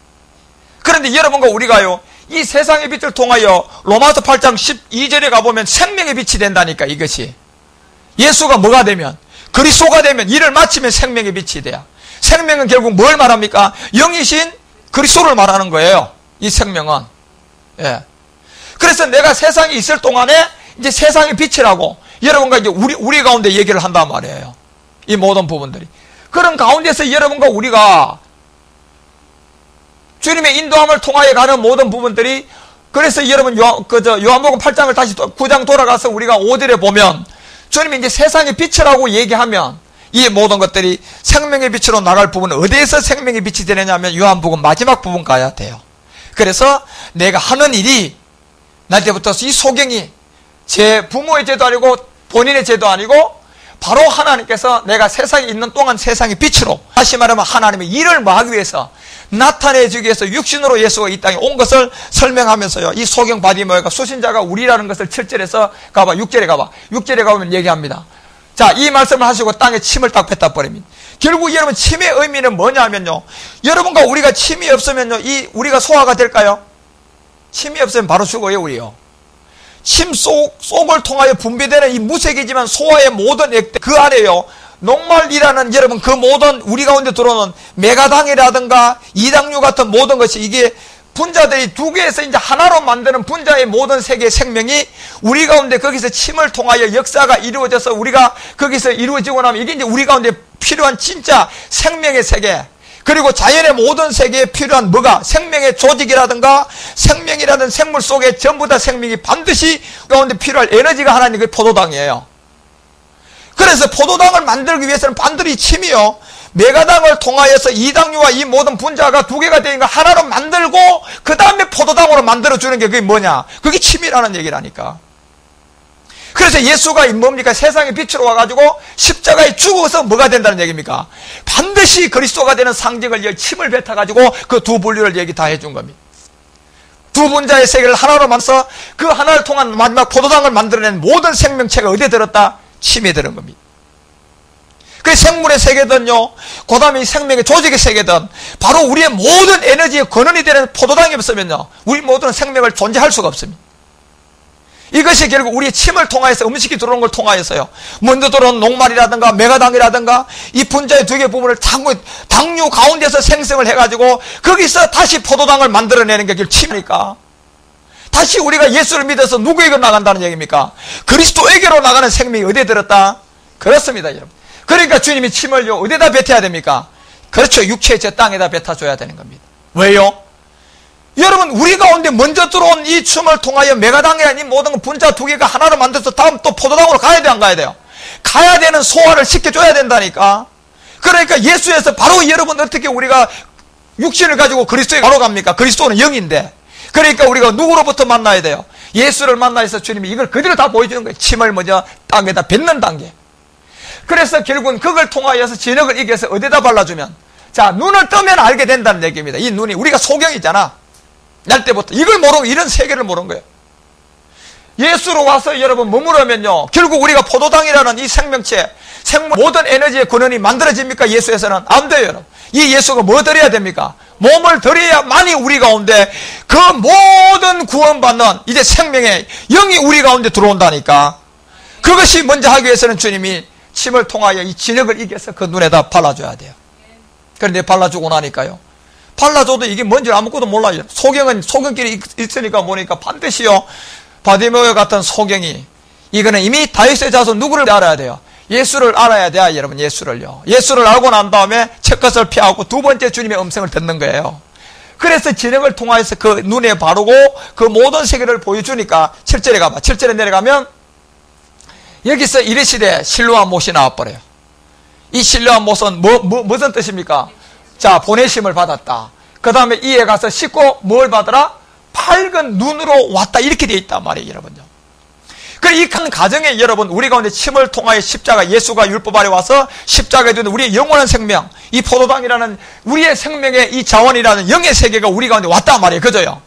그런데 여러분과 우리가요 이 세상의 빛을 통하여 로마서 8장 12절에 가보면 생명의 빛이 된다니까. 이것이 예수가 뭐가 되면 그리스도가 되면 일을 마치면 생명의 빛이 돼야. 생명은 결국 뭘 말합니까? 영이신 그리스도를 말하는 거예요. 이 생명은. 예. 그래서 내가 세상에 있을 동안에 이제 세상의 빛이라고 여러분과 이제 우리 가운데 얘기를 한단 말이에요. 이 모든 부분들이. 그런 가운데서 여러분과 우리가 주님의 인도함을 통하여 가는 모든 부분들이 그래서 여러분 요한복음 8장을 다시 9장 돌아가서 우리가 5절에 보면 주님이 이제 세상의 빛이라고 얘기하면 이 모든 것들이 생명의 빛으로 나갈 부분은 어디에서 생명의 빛이 되느냐면 요한복음 마지막 부분 가야 돼요. 그래서 내가 하는 일이 날 때부터 이 소경이 제 부모의 죄도 아니고 본인의 죄도 아니고 바로 하나님께서 내가 세상에 있는 동안 세상의 빛으로 다시 말하면 하나님의 일을 하기 위해서 나타내주기 위해서 육신으로 예수가 이 땅에 온 것을 설명하면서요. 이 소경 바디모가 수신자가 우리라는 것을 7절에서 가봐 6절에 가봐 6절에 가보면 얘기합니다. 자, 이 말씀을 하시고 땅에 침을 딱 뱉어 버립니다. 결국 여러분 침의 의미는 뭐냐면요. 여러분과 우리가 침이 없으면요. 우리가 소화가 될까요? 침이 없으면 바로 죽어요, 우리요. 침 속을 통하여 분비되는 이 무색이지만 소화의 모든 액들 그 안에요. 녹말이라는 여러분 그 모든 우리 가운데 들어오는 메가당이라든가 이당류 같은 모든 것이 이게 분자들이 두 개에서 이제 하나로 만드는 분자의 모든 세계의 생명이 우리 가운데 거기서 침을 통하여 역사가 이루어져서 우리가 거기서 이루어지고 나면 이게 이제 우리 가운데 필요한 진짜 생명의 세계 그리고 자연의 모든 세계에 필요한 뭐가 생명의 조직이라든가 생명이라든 생물 속에 전부 다 생명이 반드시 가운데 필요할 에너지가 하나는 그 포도당이에요. 그래서 포도당을 만들기 위해서는 반드시 침이요. 메가당을 통하여서 이당류와 이 모든 분자가 두 개가 되니까 하나로 만들고 그 다음에 포도당으로 만들어주는 게 그게 뭐냐? 그게 침이라는 얘기라니까. 그래서 예수가 뭡니까? 세상의 빛으로 와가지고 십자가에 죽어서 뭐가 된다는 얘기입니까? 반드시 그리스도가 되는 상징을 침을 뱉어가지고 그 두 분류를 얘기 다 해준 겁니다. 두 분자의 세계를 하나로 만들어서 그 하나를 통한 마지막 포도당을 만들어낸 모든 생명체가 어디에 들었다? 침에 들은 겁니다. 그 생물의 세계든요, 그 다음에 이 생명의 조직의 세계든, 바로 우리의 모든 에너지의 근원이 되는 포도당이 없으면요, 우리 모두는 생명을 존재할 수가 없습니다. 이것이 결국 우리의 침을 통하여서 음식이 들어오는 걸 통하여서요, 먼저 들어온 녹말이라든가 메가당이라든가 이 분자의 두 개 부분을 당류 가운데서 생성을 해가지고 거기서 다시 포도당을 만들어내는 게 결국 침이니까. 다시 우리가 예수를 믿어서 누구에게 나간다는 얘기입니까? 그리스도에게로 나가는 생명이 어디에 들었다? 그렇습니다, 여러분. 그러니까 주님이 침을요, 어디다 뱉어야 됩니까? 그렇죠. 육체의 저 땅에다 뱉어줘야 되는 겁니다. 왜요? 여러분, 여러분, 우리 가운데 먼저 들어온 이 춤을 통하여 메가당이라는 이 모든 분자 두 개가 하나로 만들어서 다음 또 포도당으로 가야 돼, 안 가야 돼요? 가야 되는 소화를 시켜줘야 된다니까. 그러니까 예수에서 바로 여러분 어떻게 우리가 육신을 가지고 그리스도에 바로 갑니까? 그리스도는 영인데. 그러니까 우리가 누구로부터 만나야 돼요? 예수를 만나서 주님이 이걸 그대로 다 보여주는 거예요. 침을 먼저 땅에다 뱉는 단계. 그래서 결국은 그걸 통하여서 진흙을 이겨서 어디다 발라주면, 자, 눈을 뜨면 알게 된다는 얘기입니다. 이 눈이, 우리가 소경이잖아. 날 때부터. 이걸 모르고 이런 세계를 모르는 거예요. 예수로 와서 여러분 머무르면요, 결국 우리가 포도당이라는 이 생명체, 모든 에너지의 근원이 만들어집니까? 예수에서는 안 돼요, 여러분. 이 예수가 뭐 드려야 됩니까? 몸을 드려야만이 우리 가운데 그 모든 구원받는 이제 생명의 영이 우리 가운데 들어온다니까. 그것이 먼저 하기 위해서는 주님이 침을 통하여 이 진흙을 이겨서 그 눈에다 발라줘야 돼요. 그런데 발라주고 나니까요, 발라줘도 이게 뭔지 아무것도 몰라요. 소경은 소경끼리 있으니까 보니까 반드시요, 바디메오 같은 소경이, 이거는 이미 다윗의 자손 누구를 알아야 돼요? 예수를 알아야 돼요, 여러분. 예수를요. 예수를 알고 난 다음에 첫 것을 피하고 두 번째 주님의 음성을 듣는 거예요. 그래서 진흙을 통하여서 그 눈에 바르고 그 모든 세계를 보여주니까 7절에 가봐. 7절에 내려가면 여기서 이르시되 실로암 못이 나와버려요. 이 실로암 못은 무슨 뜻입니까? 자, 보내심을 받았다. 그 다음에 이에 가서 씻고 뭘 받으라? 밝은 눈으로 왔다. 이렇게 되어 있단 말이에요, 여러분요. 그래, 이 큰 가정에 여러분, 우리 가운데 침을 통하여 십자가, 예수가 율법 아래 와서 십자가에 두는 우리의 영원한 생명, 이 포도당이라는 우리의 생명의 이 자원이라는 영의 세계가 우리 가운데 왔단 말이에요. 그죠요?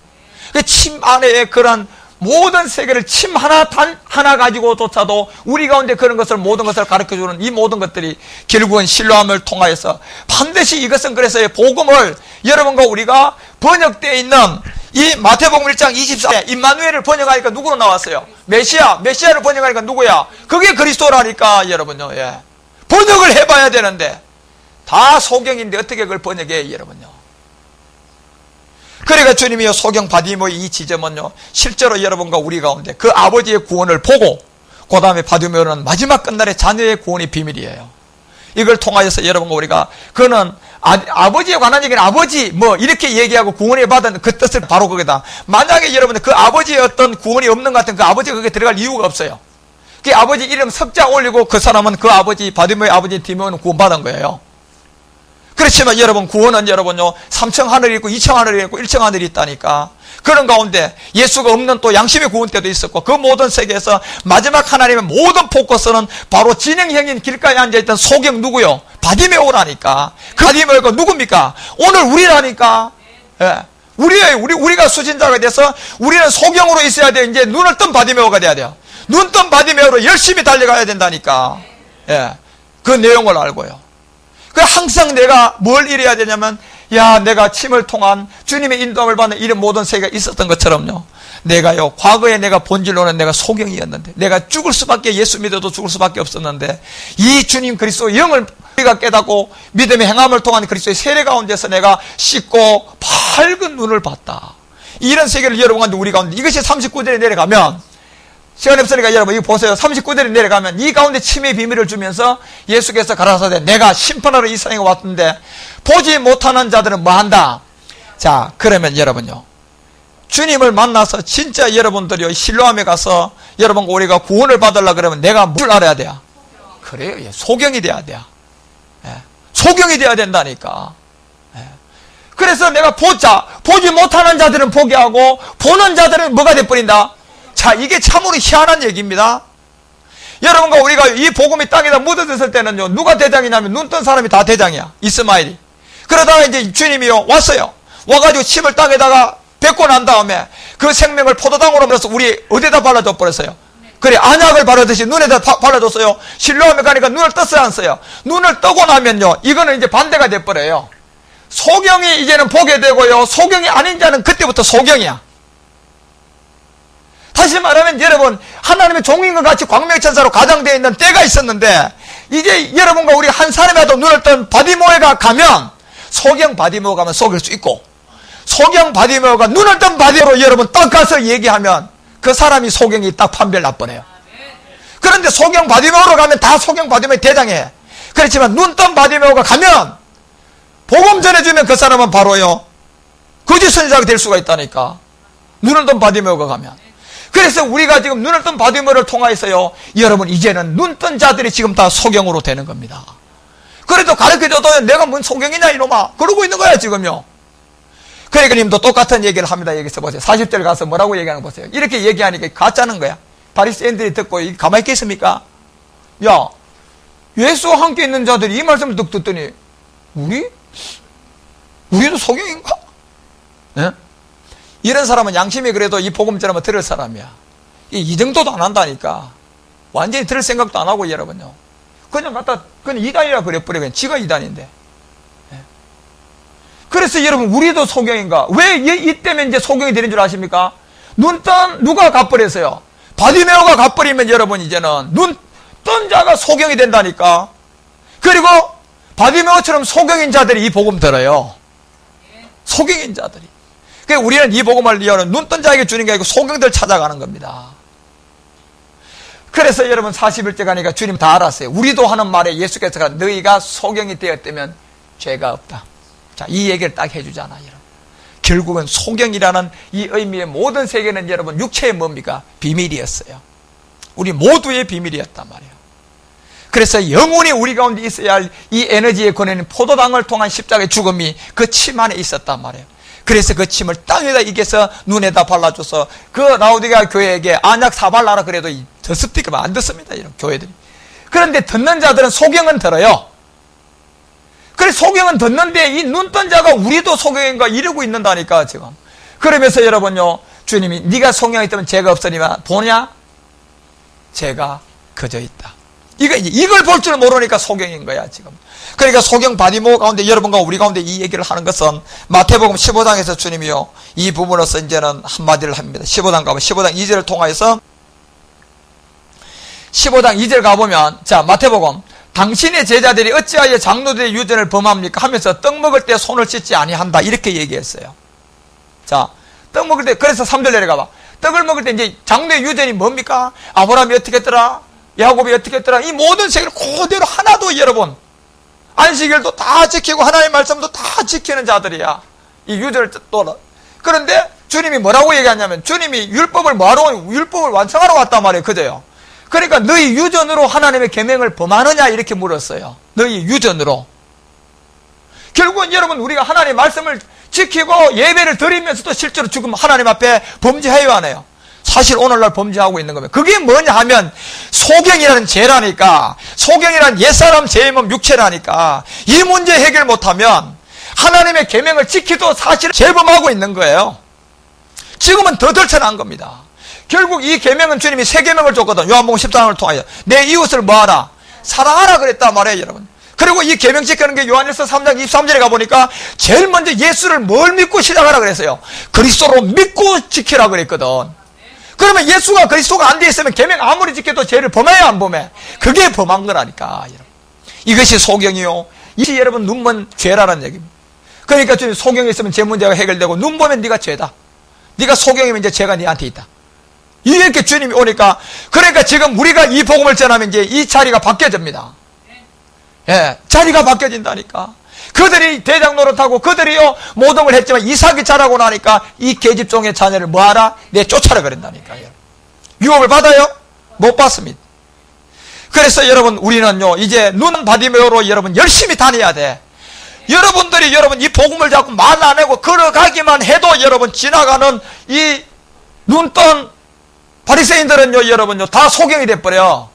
그 침 안에 그런 모든 세계를 침 단 하나 가지고조차도 우리 가운데 그런 것을, 모든 것을 가르쳐주는 이 모든 것들이 결국은 실로암을 통하여서 반드시 이것은, 그래서 복음을 여러분과 우리가 번역되어 있는 이 마태복음 1장 24에 임마누엘을 번역하니까 누구로 나왔어요? 메시아를 번역하니까 누구야? 그게 그리스도라니까, 여러분요. 예. 번역을 해봐야 되는데 다 소경인데 어떻게 그걸 번역해, 여러분요? 그러니까 주님이요, 소경 바디메오의 이 지점은요, 실제로 여러분과 우리 가운데 그 아버지의 구원을 보고, 그 다음에 바디메오는 마지막 끝날에 자녀의 구원이 비밀이에요. 이걸 통하여서 여러분과 우리가, 그는 아버지에 관한 얘기는 아버지 이렇게 얘기하고 구원을 받은 그 뜻을 바로 그거다. 만약에 여러분들 그 아버지의 어떤 구원이 없는 것 같은, 그 아버지가 거기에 들어갈 이유가 없어요. 그 아버지 이름 석자 올리고 그 사람은, 그 아버지 바디메오의 아버지 디메오는 구원받은 거예요. 그렇지만 여러분, 구원은 여러분요, 3층 하늘이 있고 2층 하늘이 있고 1층 하늘이 있다니까. 그런 가운데 예수가 없는 또 양심의 구원 때도 있었고, 그 모든 세계에서 마지막 하나님의 모든 포커스는 바로 진행형인 길가에 앉아있던 소경 누구요? 바디메오라니까. 그 바디메오가 누굽니까? 오늘 우리라니까. 예. 우리가 수신자가 돼서 우리는 소경으로 있어야 돼. 이제 눈을 뜬 바디메오가 돼야 돼요. 눈 뜬 바디메오로 열심히 달려가야 된다니까. 예. 그 내용을 알고요. 그 항상 내가 뭘 이래야 되냐면, 야, 내가 침을 통한 주님의 인도함을 받는 이런 모든 세계가 있었던 것처럼요, 내가요, 과거에 내가 본질로는 내가 소경이었는데, 내가 죽을 수밖에, 예수 믿어도 죽을 수밖에 없었는데, 이 주님 그리스도의 영을 우리가 깨닫고 믿음의 행함을 통한 그리스도의 세례 가운데서 내가 씻고 밝은 눈을 봤다. 이런 세계를 여러분 가운데, 우리 가운데, 이것이 39절에 내려가면, 시간이 없으니까 여러분 이거 보세요. 39절에 내려가면 이 가운데 침의 비밀을 주면서 예수께서 가라사대, 내가 심판하러 이 세상에 왔는데 보지 못하는 자들은 뭐 한다? 자, 그러면 여러분요, 주님을 만나서 진짜 여러분들이 실로암에 가서 여러분과 우리가 구원을 받으려고 그러면 내가 뭘 알아야 돼요? 그래요. 예, 소경이 돼야 돼요. 예, 소경이 돼야 된다니까. 예. 그래서 내가 보지 못하는 자들은 보게 하고 보는 자들은 뭐가 돼버린다? 자, 이게 참으로 희한한 얘기입니다. 여러분과 우리가 이 복음이 땅에다 묻어졌을 때는요, 누가 대장이냐면 눈 뜬 사람이 다 대장이야. 이스마엘이. 그러다가 이제 주님이요, 왔어요. 와가지고 침을 땅에다가 뱉고 난 다음에 그 생명을 포도당으로 불어서 우리 어디다 발라줘 버렸어요? 그래, 안약을 바르듯이 눈에다 발라줬어요. 실로암에 가니까 눈을 떴어요, 안 써요? 눈을 뜨고 나면요, 이거는 이제 반대가 돼버려요. 소경이 이제는 보게 되고요, 소경이 아닌 자는 그때부터 소경이야. 다시 말하면 여러분, 하나님의 종인 것 같이 광명천사로 가장되어 있는 때가 있었는데, 이제 여러분과 우리 한 사람이라도 눈을 뜬 바디메오가 가면, 소경 바디메오 가면 속일 수 있고, 소경 바디메오가 눈을 뜬 바디메오로 여러분 딱 가서 얘기하면 그 사람이 소경이 딱 판별 나버려요. 그런데 소경 바디메오로 가면 다 소경 바디메오의 대장이에요. 그렇지만 눈 뜬 바디메오가 가면 복음 전해주면 그 사람은 바로요, 거짓 선지자가 될 수가 있다니까. 눈을 뜬 바디메오가 가면. 그래서 우리가 지금 눈을 뜬 바디메오를 통하여서요, 여러분 이제는 눈 뜬 자들이 지금 다 소경으로 되는 겁니다. 그래도 가르쳐줘도 내가 뭔 소경이냐 이놈아 그러고 있는 거야 지금요. 그러니까 님도 똑같은 얘기를 합니다. 여기서 보세요. 40절 가서 뭐라고 얘기하는 거 보세요. 이렇게 얘기하니까 가짜는 거야. 바리새인들이 듣고 가만히 있겠습니까? 야, 예수와 함께 있는 자들이 이 말씀을 듣더니 우리도 소경인가? 네? 이런 사람은 양심이 그래도 이 복음처럼 들을 사람이야. 이 정도도 안 한다니까. 완전히 들을 생각도 안 하고 여러분요. 그냥 이단이라 그래버려. 그냥 지가 이단인데. 네. 그래서 여러분 우리도 소경인가? 왜 이때면 이제 소경이 되는 줄 아십니까? 눈 뜬 누가 갚버렸어요? 바디메오가 갚버리면 여러분 이제는 눈 뜬 자가 소경이 된다니까. 그리고 바디메오처럼 소경인 자들이 이 복음 들어요. 소경인 자들이. 그러니까 우리는 이 복음을 눈 뜬 자에게 주는 게 아니고 소경들 찾아가는 겁니다. 그래서 여러분 41절 가니까 주님 다 알았어요. 우리도 하는 말에 예수께서 너희가 소경이 되었다면 죄가 없다. 자, 이 얘기를 딱 해주잖아, 여러분. 결국은 소경이라는 이 의미의 모든 세계는 여러분 육체의 뭡니까? 비밀이었어요. 우리 모두의 비밀이었단 말이에요. 그래서 영원히 우리 가운데 있어야 할 이 에너지의 권한인 포도당을 통한 십자가의 죽음이 그 침 안에 있었단 말이에요. 그래서 그 침을 땅에다 이겨서 눈에다 발라줘서 그 라오디게아 교회에게 안약 사발라라 그래도 저 습득을 안 듣습니다. 이런 교회들이. 그런데 듣는 자들은 소경은 들어요. 그래서 소경은 듣는데 이 눈 뜬 자가 우리도 소경인가 이러고 있는다니까 지금. 그러면서 여러분요, 주님이 네가 소경이 있다면 죄가 없으니만 보냐? 죄가 그저 있다. 이걸 볼 줄 모르니까 소경인 거야 지금. 그러니까 소경 바디모 가운데 여러분과 우리 가운데 이 얘기를 하는 것은 마태복음 15장에서 주님이요 이 부분으로서 이제는 한마디를 합니다. 15장 가면 15장 2절을 통하여서 15장 2절 가보면 자 마태복음 당신의 제자들이 어찌하여 장로들의 유전을 범합니까? 하면서 떡 먹을 때 손을 씻지 아니한다 이렇게 얘기했어요. 자, 떡 먹을 때 그래서 3절 내려가봐. 떡을 먹을 때 이제 장로의 유전이 뭡니까? 아브라함이 어떻게 했더라? 야곱이 어떻게 했더라? 이 모든 세계를 그대로 하나도 여러분 안식일도 다 지키고 하나님의 말씀도 다 지키는 자들이야. 이 유전을 또 그런데 주님이 뭐라고 얘기하냐면 주님이 율법을 뭐하러 율법을 완성하러 왔단 말이에요. 그저요. 그러니까 너희 유전으로 하나님의 계명을 범하느냐 이렇게 물었어요. 너희 유전으로. 결국은 여러분 우리가 하나님의 말씀을 지키고 예배를 드리면서도 실제로 지금 하나님 앞에 범죄해야 하네요. 사실 오늘날 범죄하고 있는 겁니다. 그게 뭐냐 하면 소경이라는 죄라니까. 소경이라는 옛사람 죄의 몸 육체라니까. 이 문제 해결 못하면 하나님의 계명을 지키도 사실 재범하고 있는 거예요. 지금은 더 덜쳐난 겁니다. 결국 이 계명은 주님이 세 계명을 줬거든. 요한복음 14장을 통하여 내 이웃을 뭐하라? 사랑하라 그랬단 말이에요 여러분. 그리고 이 계명 지키는 게 요한일서 3장 23절에 가보니까 제일 먼저 예수를 뭘 믿고 시작하라 그랬어요. 그리스도로 믿고 지키라 그랬거든. 그러면 예수가 그리스도가 안 돼 있으면 계명 아무리 지켜도 죄를 범해야 안 범해? 그게 범한 거라니까. 여러분. 이것이 소경이요. 이것이 여러분 눈먼 죄라는 얘기입니다. 그러니까 주님 소경이 있으면 죄 문제가 해결되고 눈 보면 네가 죄다. 네가 소경이면 이제 죄가 네한테 있다. 이렇게 주님이 오니까 그러니까 지금 우리가 이 복음을 전하면 이제 이 자리가 바뀌어집니다. 예, 자리가 바뀌어진다니까. 그들이 대장 노릇하고 그들이요 모든 걸 했지만 이삭이 자라고 나니까 이 계집종의 자녀를 뭐하라? 내 쫓아라 그런다니까요. 유업을 받아요? 못 받습니다. 그래서 여러분 우리는요 이제 눈 바디메오로 여러분 열심히 다녀야 돼. 여러분들이 여러분 이 복음을 자꾸 말 안 하고 걸어가기만 해도 여러분 지나가는 이 눈뜬 바리새인들은요 여러분요 다 소경이 돼버려.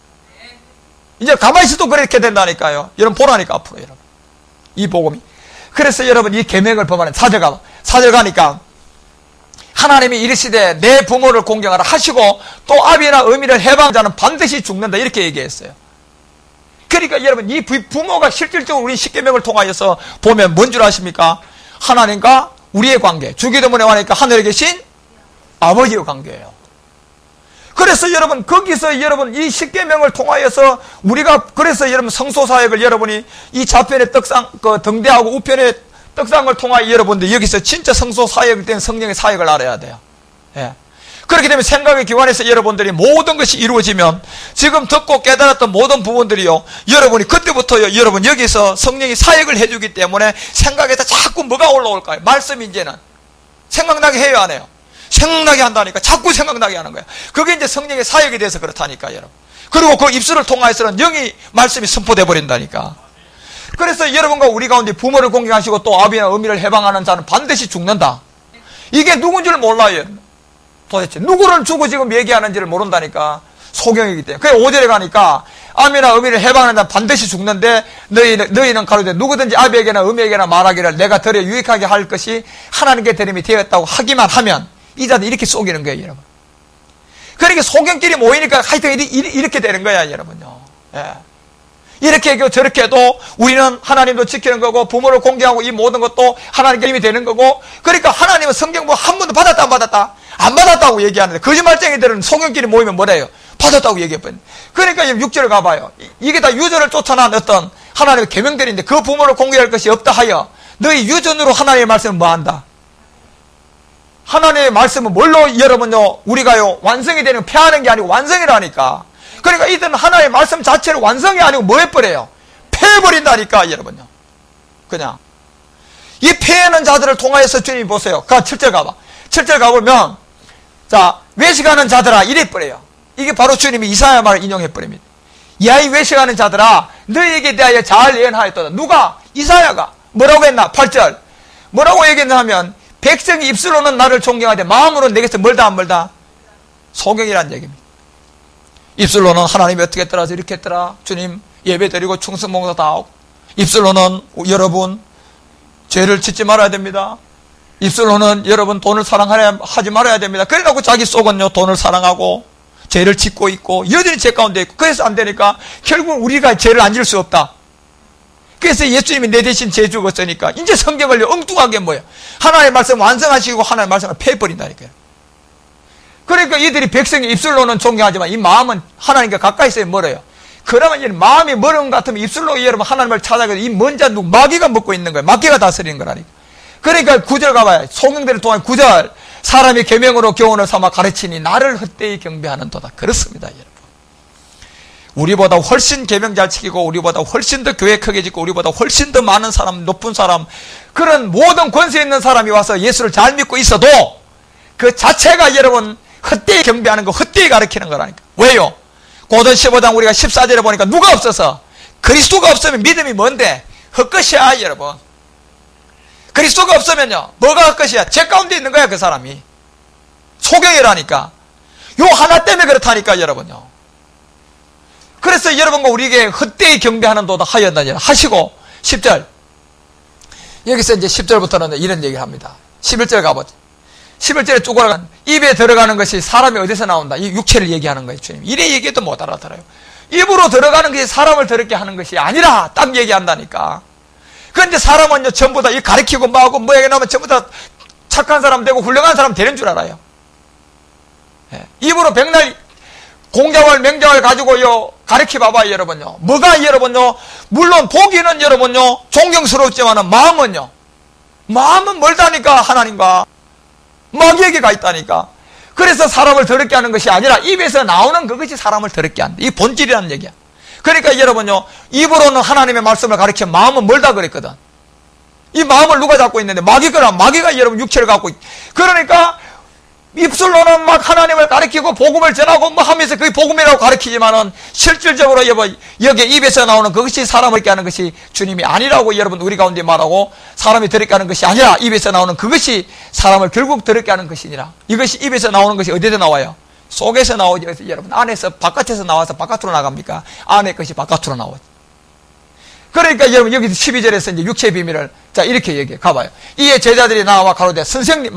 이제 가만히 있어도 그렇게 된다니까요. 여러분 보라니까 앞으로 여러분 이 복음이. 그래서 여러분 이 계명을 범하는 사절 가니까 하나님이 이르시되 내 부모를 공경하라 하시고 또 아비나 어미를 해방한 자는 반드시 죽는다 이렇게 얘기했어요. 그러니까 여러분 이 부모가 실질적으로 우리 십계명을 통하여서 보면 뭔 줄 아십니까? 하나님과 우리의 관계. 주기도문에 와니까 하늘에 계신 아버지의 관계예요. 그래서 여러분 거기서 여러분 이 십계명을 통하여서 우리가 그래서 여러분 성소사역을 여러분이 이 좌편의 떡상 그 등대하고 우편의 떡상을 통하여 여러분들 여기서 진짜 성소사역을 된 성령의 사역을 알아야 돼요. 예. 그렇게 되면 생각의 기관에서 여러분들이 모든 것이 이루어지면 지금 듣고 깨달았던 모든 부분들이요 여러분이 그때부터요 여러분 여기서 성령이 사역을 해주기 때문에 생각에서 자꾸 뭐가 올라올까요? 말씀이 이제는 생각나게 해요, 안 해요? 생각나게 한다니까. 자꾸 생각나게 하는 거야. 그게 이제 성령의 사역이 돼서 그렇다니까, 여러분. 그리고 그 입술을 통하여서는 영이 말씀이 선포돼 버린다니까. 그래서 여러분과 우리 가운데 부모를 공경하시고 또 아비나 어미를 해방하는 자는 반드시 죽는다. 이게 누군지를 몰라요. 도대체 누구를 주고 지금 얘기하는지를 모른다니까. 소경이기 때문에. 그래 5절에 가니까 아비나 어미를 해방하는 자는 반드시 죽는데 너희는 가로되 누구든지 아비에게나 어미에게나 말하기를 내가 들에 유익하게 할 것이 하나님께 들음이 되었다고 하기만 하면 이 자들 이렇게 속이는 거예요, 여러분. 그러니까 소경끼리 모이니까 하여튼 이렇게 되는 거야, 여러분요. 예. 이렇게 하고 저렇게 해도 우리는 하나님도 지키는 거고 부모를 공경하고 이 모든 것도 하나님께 힘이 되는 거고, 그러니까 하나님은 성경 한 번도 받았다 안 받았다? 안 받았다고 얘기하는데 거짓말쟁이들은 소경끼리 모이면 뭐래요? 받았다고 얘기해버린. 그러니까 6절을 가봐요. 이게 다 유전을 쫓아난 어떤 하나님의 계명들인데 그 부모를 공경할 것이 없다 하여 너희 유전으로 하나님의 말씀을 뭐한다? 하나님의 말씀은 뭘로 여러분요 우리가요 완성이 되는 폐하는 게 아니고 완성이라니까. 그러니까 이들은 하나님의 말씀 자체를 완성이 아니고 뭐 해버려요? 폐해버린다니까, 여러분요. 그냥 이 폐하는 자들을 통하여서 주님이 보세요. 7절 가봐. 7절 가보면 자 외식하는 자들아 이래버려요. 이게 바로 주님이 이사야 말을 인용해버립니다. 야 이 외식하는 자들아 너희에게 대하여 잘 예언하였도다. 누가? 이사야가. 뭐라고 했나? 8절 뭐라고 얘기했나 하면 백성이 입술로는 나를 존경하되 마음으로는 내게서 멀다 안 멀다? 소경이라는 얘기입니다. 입술로는 하나님이 어떻게 했더라 이렇게 했더라 주님 예배드리고 충성봉사 다 하고, 입술로는 여러분 죄를 짓지 말아야 됩니다. 입술로는 여러분 돈을 사랑하지 말아야 됩니다. 그래놓고 자기 속은요 돈을 사랑하고 죄를 짓고 있고 여전히 죄 가운데 있고, 그래서 안 되니까 결국 우리가 죄를 안 질 수 없다. 그래서 예수님이 내 대신 죄 죽었으니까 이제 성경을 엉뚱하게 뭐예요? 하나님의 말씀 완성하시고 하나님의 말씀을 폐해버린다니까요. 그러니까 이들이 백성의 입술로는 존경하지만 이 마음은 하나님과 가까이 있어야 멀어요. 그러면 이 마음이 멀은 것 같으면 입술로 여러분 하나님을 찾아가서 이 먼 자 누구 마귀가 먹고 있는 거예요. 마귀가 다스리는 거라니까. 그러니까 9절 가봐요. 소경들을 통한 9절 사람이 계명으로 교훈을 삼아 가르치니 나를 헛되이 경배하는도다. 그렇습니다, 여러분. 우리보다 훨씬 계명 잘 지키고 우리보다 훨씬 더 교회 크게 짓고 우리보다 훨씬 더 많은 사람, 높은 사람, 그런 모든 권세 있는 사람이 와서 예수를 잘 믿고 있어도 그 자체가 여러분 헛되이 경배하는 거, 헛되이 가르치는 거라니까. 왜요? 고전 15장 우리가 14절에 보니까 누가 없어서, 그리스도가 없으면 믿음이 뭔데? 헛것이야, 여러분. 그리스도가 없으면요 뭐가 헛것이야? 죄 가운데 있는 거야, 그 사람이. 소경이라니까. 요 하나 때문에 그렇다니까, 여러분요. 그래서 여러분과 우리에게 헛되이 경배하는 도다 하였느니라 하시고 10절 여기서 이제 10절부터는 이런 얘기를 합니다. 11절 가보죠. 11절에 쭉 올라간 입에 들어가는 것이 사람이 어디서 나온다? 이 육체를 얘기하는 거예요, 주님. 이래 얘기해도 못 알아들어요. 입으로 들어가는 것이 사람을 더럽게 하는 것이 아니라 딱 얘기한다니까. 그런데 사람은요 전부 다 이 가르치고 뭐하고 뭐 얘기 나오면 전부 다 착한 사람 되고 훌륭한 사람 되는 줄 알아요. 입으로 백날 공자월 맹자월 가지고요 가르쳐 봐봐요, 여러분요. 뭐가 여러분요? 물론 보기는 여러분요 존경스럽지만은 마음은 멀다니까. 하나님과 마귀에게 가 있다니까. 그래서 사람을 더럽게 하는 것이 아니라 입에서 나오는 그것이 사람을 더럽게 한다. 이 본질이라는 얘기야. 그러니까 여러분요 입으로는 하나님의 말씀을 가르쳐 마음은 멀다 그랬거든. 이 마음을 누가 잡고 있는데? 마귀가 여러분 육체를 갖고 있. 그러니까 입술로는 막 하나님을 가르치고 복음을 전하고 뭐 하면서 그게 복음이라고 가르치지만은 실질적으로 여기 입에서 나오는 그것이 사람을 더럽게 하는 것이 주님이 아니라고 여러분 우리 가운데 말하고, 사람이 더럽게 하는 것이 아니라 입에서 나오는 그것이 사람을 결국 더럽게 하는 것이니라. 이것이 입에서 나오는 것이 어디서 나와요? 속에서 나오죠. 여러분 안에서 바깥에서 나와서 바깥으로 나갑니까? 안의 것이 바깥으로 나오죠. 그러니까 여러분 여기 12절에서 이제 육체의 비밀을 자 이렇게 얘기해 가봐요. 이에 제자들이 나와 가로되 선생님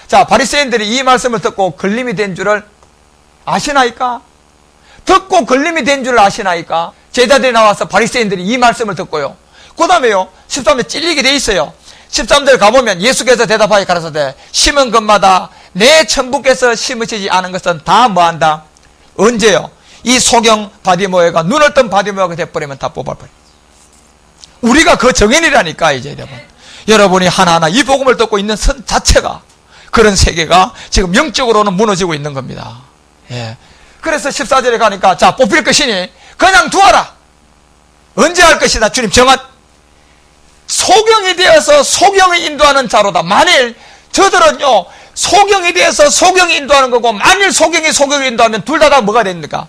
자 바리새인들이 이 말씀을 듣고 걸림이 된 줄을 아시나이까? 듣고 걸림이 된 줄을 아시나이까? 제자들이 나와서 바리새인들이 이 말씀을 듣고요. 그 다음에요 13절 찔리게 돼 있어요. 13절 가보면 예수께서 대답하여 가라사대 심은 것마다 내 천부께서 심으시지 않은 것은 다 뭐한다? 언제요? 이 소경 바디모에가 눈을 뜬 바디모에가 돼버리면 다 뽑아버려. 우리가 그 정인이라니까. 이제 여러분이 하나하나 이 복음을 듣고 있는 선 자체가, 그런 세계가 지금 영적으로는 무너지고 있는 겁니다. 예. 그래서 14절에 가니까 자 뽑힐 것이니 그냥 두어라. 언제 할 것이다? 주님 정한 소경이 되어서 소경을 인도하는 자로다. 만일 저들은요, 소경에 대해서 소경이 인도하는 거고, 만일 소경이 소경을 인도하면 둘 다 뭐가 됩니까?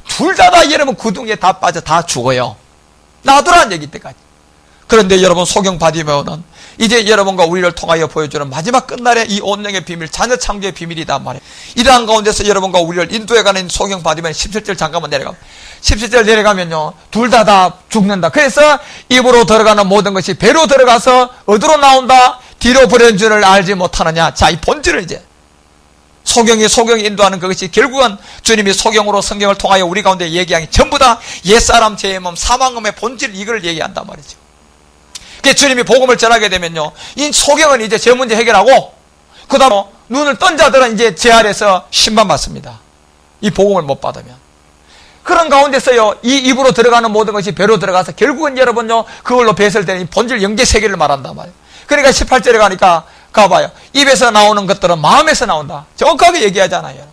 둘 다 여러분 구덩이에 다 빠져 다 죽어요. 놔두라는 얘기 때까지. 그런데 여러분 소경 바디메오는 이제 여러분과 우리를 통하여 보여주는 마지막 끝날의 이 온영의 비밀, 자녀 창조의 비밀이다 말이에요. 이러한 가운데서 여러분과 우리를 인도해가는 소경 바디메오 17절 잠깐만 내려가면 17절 내려가면요, 둘 다 죽는다. 그래서 입으로 들어가는 모든 것이 배로 들어가서 어디로 나온다? 뒤로 버려진 줄을 알지 못하느냐. 자, 이 본질을 이제 소경이 인도하는 그것이 결국은 주님이 소경으로 성경을 통하여 우리 가운데 얘기하기 전부 다 옛사람 죄의 몸 사망음의 본질, 이걸 얘기한단 말이죠. 주님이 복음을 전하게 되면요, 이 소경은 이제 제 문제 해결하고 그 다음 눈을 뜬 자들은 이제 제 아래서 심판받습니다. 이 복음을 못 받으면. 그런 가운데서요, 이 입으로 들어가는 모든 것이 배로 들어가서 결국은 여러분요, 그걸로 배설되는 본질 영계 세계를 말한단 말이에요. 그러니까 18절에 가니까 가봐요. 입에서 나오는 것들은 마음에서 나온다. 정확하게 얘기하잖아요.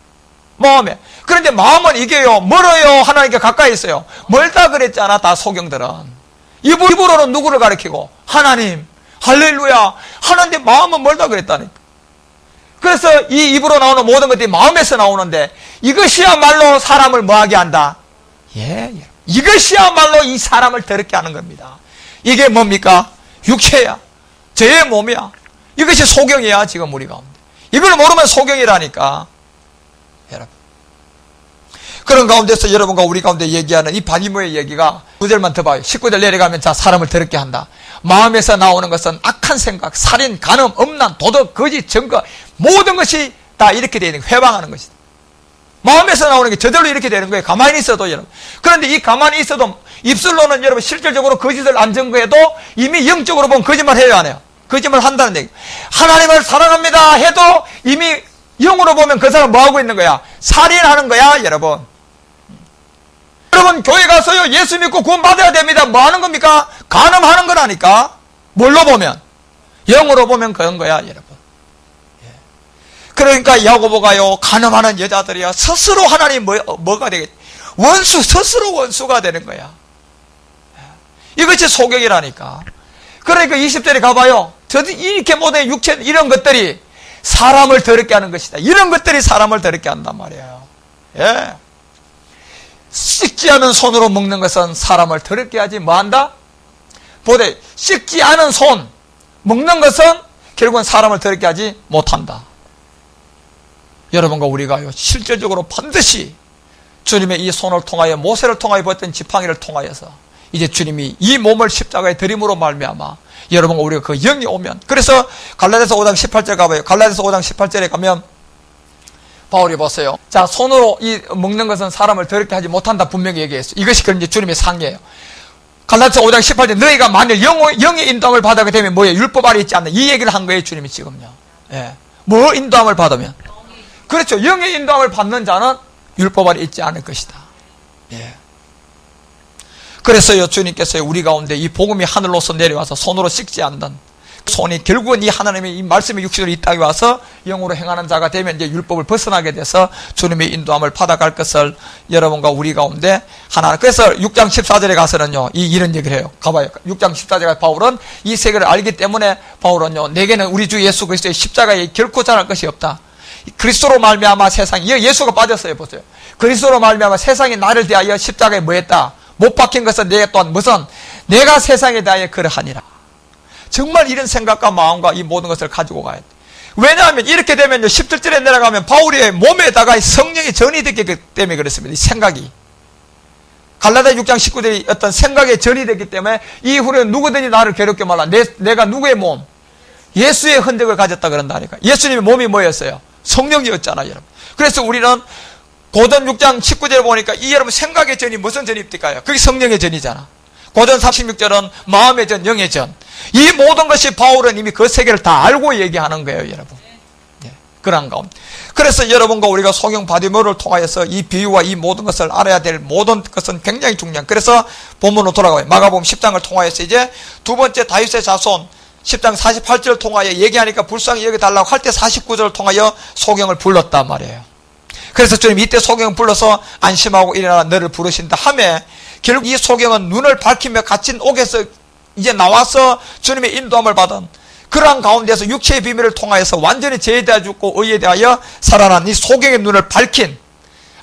마음에. 그런데 마음은 이게요, 멀어요, 하나님께 가까이 있어요. 멀다 그랬잖아, 다 소경들은. 입으로는 누구를 가리키고? 하나님. 할렐루야. 하는데 마음은 멀다 그랬다니까. 그래서 이 입으로 나오는 모든 것들이 마음에서 나오는데 이것이야말로 사람을 뭐하게 한다? 예. 이것이야말로 이 사람을 더럽게 하는 겁니다. 이게 뭡니까? 육체야. 죄의 몸이야. 이것이 소경이야, 지금 우리 가운데. 이걸 모르면 소경이라니까. 여러분. 그런 가운데서 여러분과 우리 가운데 얘기하는 이 바디모의 얘기가 9절만 더 봐요. 19절 내려가면 자, 사람을 더럽게 한다. 마음에서 나오는 것은 악한 생각, 살인, 간음, 음란, 도덕, 거짓, 증거, 모든 것이 다 이렇게 되는 거예요. 회방하는 것이다. 마음에서 나오는 게 저절로 이렇게 되는 거예요. 가만히 있어도 여러분. 그런데 이 가만히 있어도 입술로는 여러분 실질적으로 거짓을 안 증거해도 이미 영적으로 보면 거짓말 해요, 안 해요? 거짓말 한다는 얘기. 하나님을 사랑합니다 해도 이미 영으로 보면 그 사람 뭐 하고 있는 거야? 살인하는 거야, 여러분. 여러분 교회 가서요, 예수 믿고 구원 받아야 됩니다. 뭐 하는 겁니까? 간음하는 거라니까. 뭘로 보면? 영으로 보면 그런 거야, 여러분. 그러니까 야고보가요, 간음하는 여자들이야 스스로 하나님 뭐가 되겠지? 스스로 원수가 되는 거야. 이것이 소경이라니까. 그러니까 20절에 가봐요. 이렇게 모든 육체 이런 것들이 사람을 더럽게 하는 것이다. 이런 것들이 사람을 더럽게 한단 말이에요. 예. 씻지 않은 손으로 먹는 것은 사람을 더럽게 하지 뭐한다? 보되 씻지 않은 손 먹는 것은 결국은 사람을 더럽게 하지 못한다. 여러분과 우리가요, 실질적으로 반드시 주님의 이 손을 통하여 모세를 통하여 보였던 지팡이를 통하여서 이제 주님이 이 몸을 십자가에 들임으로 말미암아 여러분과 우리가 그 영이 오면, 그래서 갈라디아서 5장 18절 가봐요. 갈라디아서 5장 18절에 가면 바울이 보세요. 자, 손으로 이 먹는 것은 사람을 더럽게 하지 못한다 분명히 얘기했어요. 이것이 그런 이제 주님의 상이에요. 갈라디아서 5장 18절 너희가 만일 영의 인도함을 받게 되면 뭐예요? 율법 아래 있지 않나? 이 얘기를 한 거예요, 주님이 지금요. 예. 뭐 인도함을 받으면? 그렇죠. 영의 인도함을 받는 자는 율법 아래 있지 않을 것이다. 예. 그래서요, 주님께서요, 우리 가운데 이 복음이 하늘로서 내려와서 손으로 씻지 않는 손이 결국은 이 하나님의 이 말씀의 육신으로 이 땅에 와서 영으로 행하는 자가 되면 이제 율법을 벗어나게 돼서 주님의 인도함을 받아갈 것을 여러분과 우리 가운데 하나. 그래서 6장 14절에 가서는요, 이런 얘기를 해요. 가봐요. 6장 14절에 바울은 이 세계를 알기 때문에 바울은요, 내게는 우리 주 예수 그리스도의 십자가에 결코 잘할 것이 없다. 그리스도로 말미암아 세상이, 예수가 빠졌어요. 보세요. 그리스도로 말미암아 세상이 나를 대하여 십자가에 뭐 했다? 못 박힌 것은 내가 또한 무슨 내가 세상에 대하여 그러하니라. 정말 이런 생각과 마음과 이 모든 것을 가지고 가야 돼. 왜냐하면 이렇게 되면요, 17절에 내려가면 바울의 몸에다가 성령이 전이 됐기 때문에 그렇습니다. 이 생각이. 갈라디아 6장 19절이 어떤 생각에 전이 됐기 때문에 이후에 누구든지 나를 괴롭게 말라. 내가 누구의 몸? 예수의 흔적을 가졌다 그런다니까. 예수님의 몸이 뭐였어요? 성령이었잖아요, 여러분. 그래서 우리는 고전 6장 19절에 보니까 이 여러분 생각의 전이 무슨 전입니까요? 그게 성령의 전이잖아. 고전 36절은 마음의 전, 영의 전. 이 모든 것이 바울은 이미 그 세계를 다 알고 얘기하는 거예요, 여러분. 예, 그런 가운데. 그래서 여러분과 우리가 소경 바디모를 통하여서 이 비유와 이 모든 것을 알아야 될 모든 것은 굉장히 중요한. 그래서 본문으로 돌아가요. 마가복음 10장을 통하여서 이제 두 번째 다윗의 자손 10장 48절을 통하여 얘기하니까 불쌍히 여겨달라고 할 때 49절을 통하여 소경을 불렀단 말이에요. 그래서 주님 이때 소경을 불러서 안심하고 일어나 너를 부르신다 하매 결국 이 소경은 눈을 밝히며 갇힌 옥에서 이제 나와서 주님의 인도함을 받은 그러한 가운데서 육체의 비밀을 통하여서 완전히 죄에 대하여 죽고 의에 대하여 살아난 이 소경의 눈을 밝힌,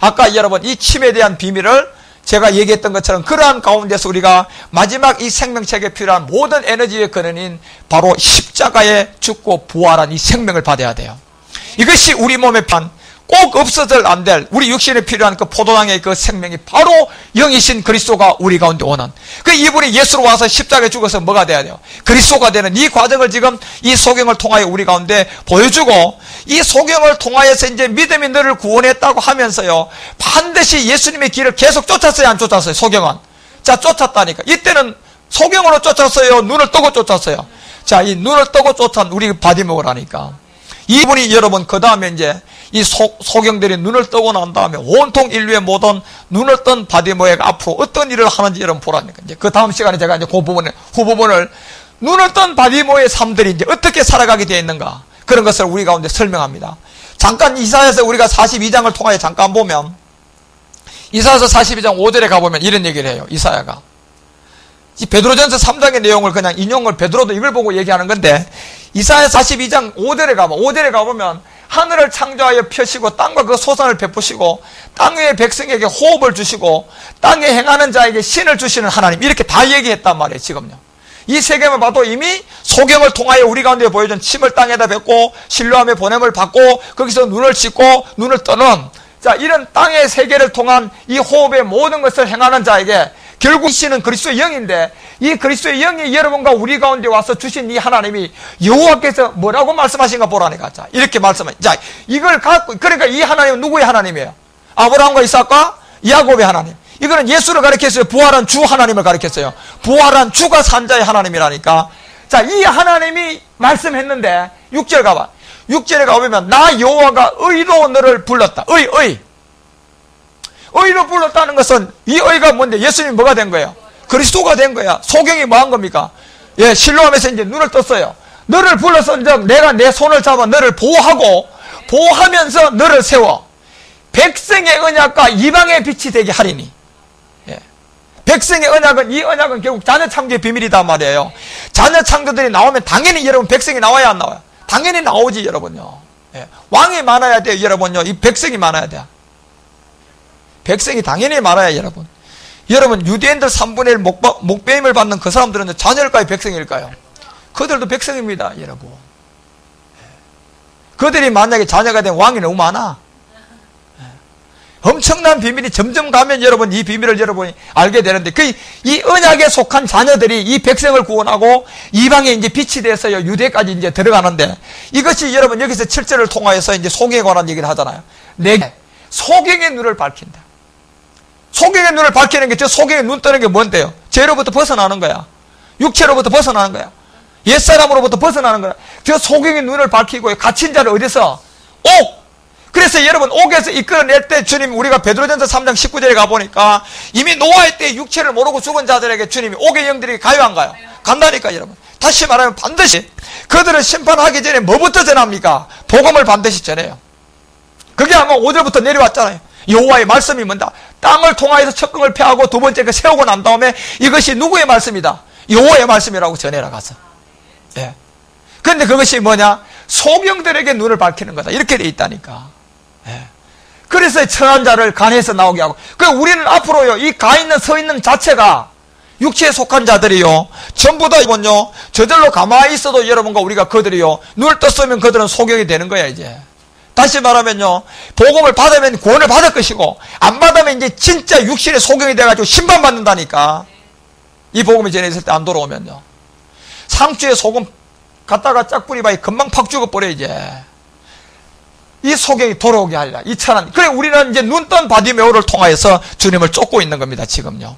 아까 여러분 이 침에 대한 비밀을 제가 얘기했던 것처럼 그러한 가운데서 우리가 마지막 이 생명책에 필요한 모든 에너지의 근원인 바로 십자가에 죽고 부활한 이 생명을 받아야 돼요. 이것이 우리 몸에 꼭 없어서는 안 될 우리 육신에 필요한 그 포도당의 그 생명이 바로 영이신 그리스도가 우리 가운데 오는, 그 이분이 예수로 와서 십자가에 죽어서 뭐가 돼야 돼요? 그리스도가 되는 이 과정을 지금 이 소경을 통하여 우리 가운데 보여주고, 이 소경을 통하여서 이제 믿음이 너를 구원했다고 하면서요, 반드시 예수님의 길을 계속 쫓았어요, 안 쫓았어요? 소경은. 자, 쫓았다니까. 이때는 소경으로 쫓았어요, 눈을 뜨고 쫓았어요? 자, 이 눈을 뜨고 쫓은 우리 바디목을 이분이 여러분 그 다음에 이제 이 소경들이 눈을 뜨고 난 다음에 온통 인류의 모든 눈을 뜬 바디모에가 앞으로 어떤 일을 하는지 여러분 보라니까. 이제 그 다음 시간에 제가 이제 그 부분을 눈을 뜬 바디모의 삶들이 이제 어떻게 살아가게 되어 있는가, 그런 것을 우리 가운데 설명합니다. 잠깐 이사야서 우리가 42장을 통하여 잠깐 보면, 이사야서 42장 5절에 가보면 이런 얘기를 해요. 이사야가 이 베드로전서 3장의 내용을 그냥 인용을, 베드로도 이걸 보고 얘기하는 건데, 이사야 42장 5절에 가보면 하늘을 창조하여 펴시고 땅과 그 소산을 베푸시고 땅 위의 백성에게 호흡을 주시고 땅에 행하는 자에게 신을 주시는 하나님, 이렇게 다 얘기했단 말이에요. 지금요 이 세 개만 봐도 이미 소경을 통하여 우리 가운데 보여준 침을 땅에다 뱉고 실로암의 보냄을 받고 거기서 눈을 씻고 눈을 뜨는, 자, 이런 땅의 세계를 통한 이 호흡의 모든 것을 행하는 자에게 결국 이 신은 그리스도의 영인데, 이 그리스도의 영이 여러분과 우리 가운데 와서 주신 이 하나님이 여호와께서 뭐라고 말씀하신가 보라니까. 자, 이렇게 말씀하신. 자, 이걸 갖고, 그러니까 이 하나님은 누구의 하나님이에요? 아브라함과 이삭과 야곱의 하나님. 이거는 예수를 가리켰어요? 부활한 주 하나님을 가리켰어요? 부활한 주가 산자의 하나님이라니까. 자, 이 하나님이 말씀했는데 6절 가봐. 6절에 가보면 나 여호와가 의로 너를 불렀다. 의로 불렀다는 것은 이 의가 뭔데? 예수님이 뭐가 된 거예요? 그리스도가 된 거야. 소경이 뭐 한 겁니까? 예, 실로암에서 이제 눈을 떴어요. 너를 불러서 내가 내 손을 잡아 너를 보호하면서 너를 세워 백성의 언약과 이방의 빛이 되게 하리니. 예. 백성의 언약은, 이 언약은 결국 자녀 창조의 비밀이단 말이에요. 자녀 창조들이 나오면 당연히 여러분 백성이 나와야 안 나와요? 당연히 나오지 여러분요. 예. 왕이 많아야 돼요 여러분요. 이 백성이 많아야 돼요. 백성이 당연히 많아야 여러분. 여러분 유대인들 3분의 1 목배임을 받는 그 사람들은 자녀일까요, 백성일까요? 그들도 백성입니다 여러분. 그들이 만약에 자녀가 된 왕이 너무 많아. 엄청난 비밀이 점점 가면 여러분 이 비밀을 여러분이 알게 되는데, 이 언약에 속한 자녀들이 이 백성을 구원하고 이방에 이제 빛이 돼서요 유대까지 이제 들어가는데, 이것이 여러분 여기서 7절을 통하여서 이제 소경에 관한 얘기를 하잖아요. 내게 소경의 눈을 밝힌다. 소경의 눈을 밝히는 게, 저 소경의 눈 뜨는 게 뭔데요? 죄로부터 벗어나는 거야. 육체로부터 벗어나는 거야. 옛사람으로부터 벗어나는 거야. 저 소경의 눈을 밝히고 갇힌 자를 어디서? 옥! 그래서 여러분 옥에서 이끌어낼 때 주님, 우리가 베드로전서 3장 19절에 가보니까 이미 노아의 때 육체를 모르고 죽은 자들에게 주님이 옥의 영들이 가요 안 가요? 간다니까 여러분. 다시 말하면 반드시 그들을 심판하기 전에 뭐부터 전합니까? 복음을 반드시 전해요. 그게 아마 5절부터 내려왔잖아요. 여호와의 말씀이 뭔다? 땅을 통하여서 척경을 펴하고 두 번째 그 세우고 난 다음에 이것이 누구의 말씀이다? 여호와의 말씀이라고 전해라 가서. 예. 그런데 그것이 뭐냐? 소경들에게 눈을 밝히는 거다. 이렇게 돼 있다니까. 예. 그래서 처한 자를 간에서 나오게 하고, 우리는 앞으로요 이 가 있는 서 있는 자체가 육체에 속한 자들이요 전부 다 이건요 저절로 가만히 있어도 여러분과 우리가 그들이요 눈을 떴으면 그들은 소경이 되는 거야. 이제 다시 말하면요 복음을 받으면 구원을 받을 것이고, 안 받으면 이제 진짜 육신의 소경이 돼가지고 심판받는다니까. 이 복음이 전해졌을 때 안 돌아오면요 상추에 소금 갖다가 짝 뿌리봐야 금방 팍 죽어버려. 이제 이 소경이 돌아오게 하리라. 이 천한. 그래 우리는 이제 눈뜬 바디메오를 통하여서 주님을 쫓고 있는 겁니다 지금요.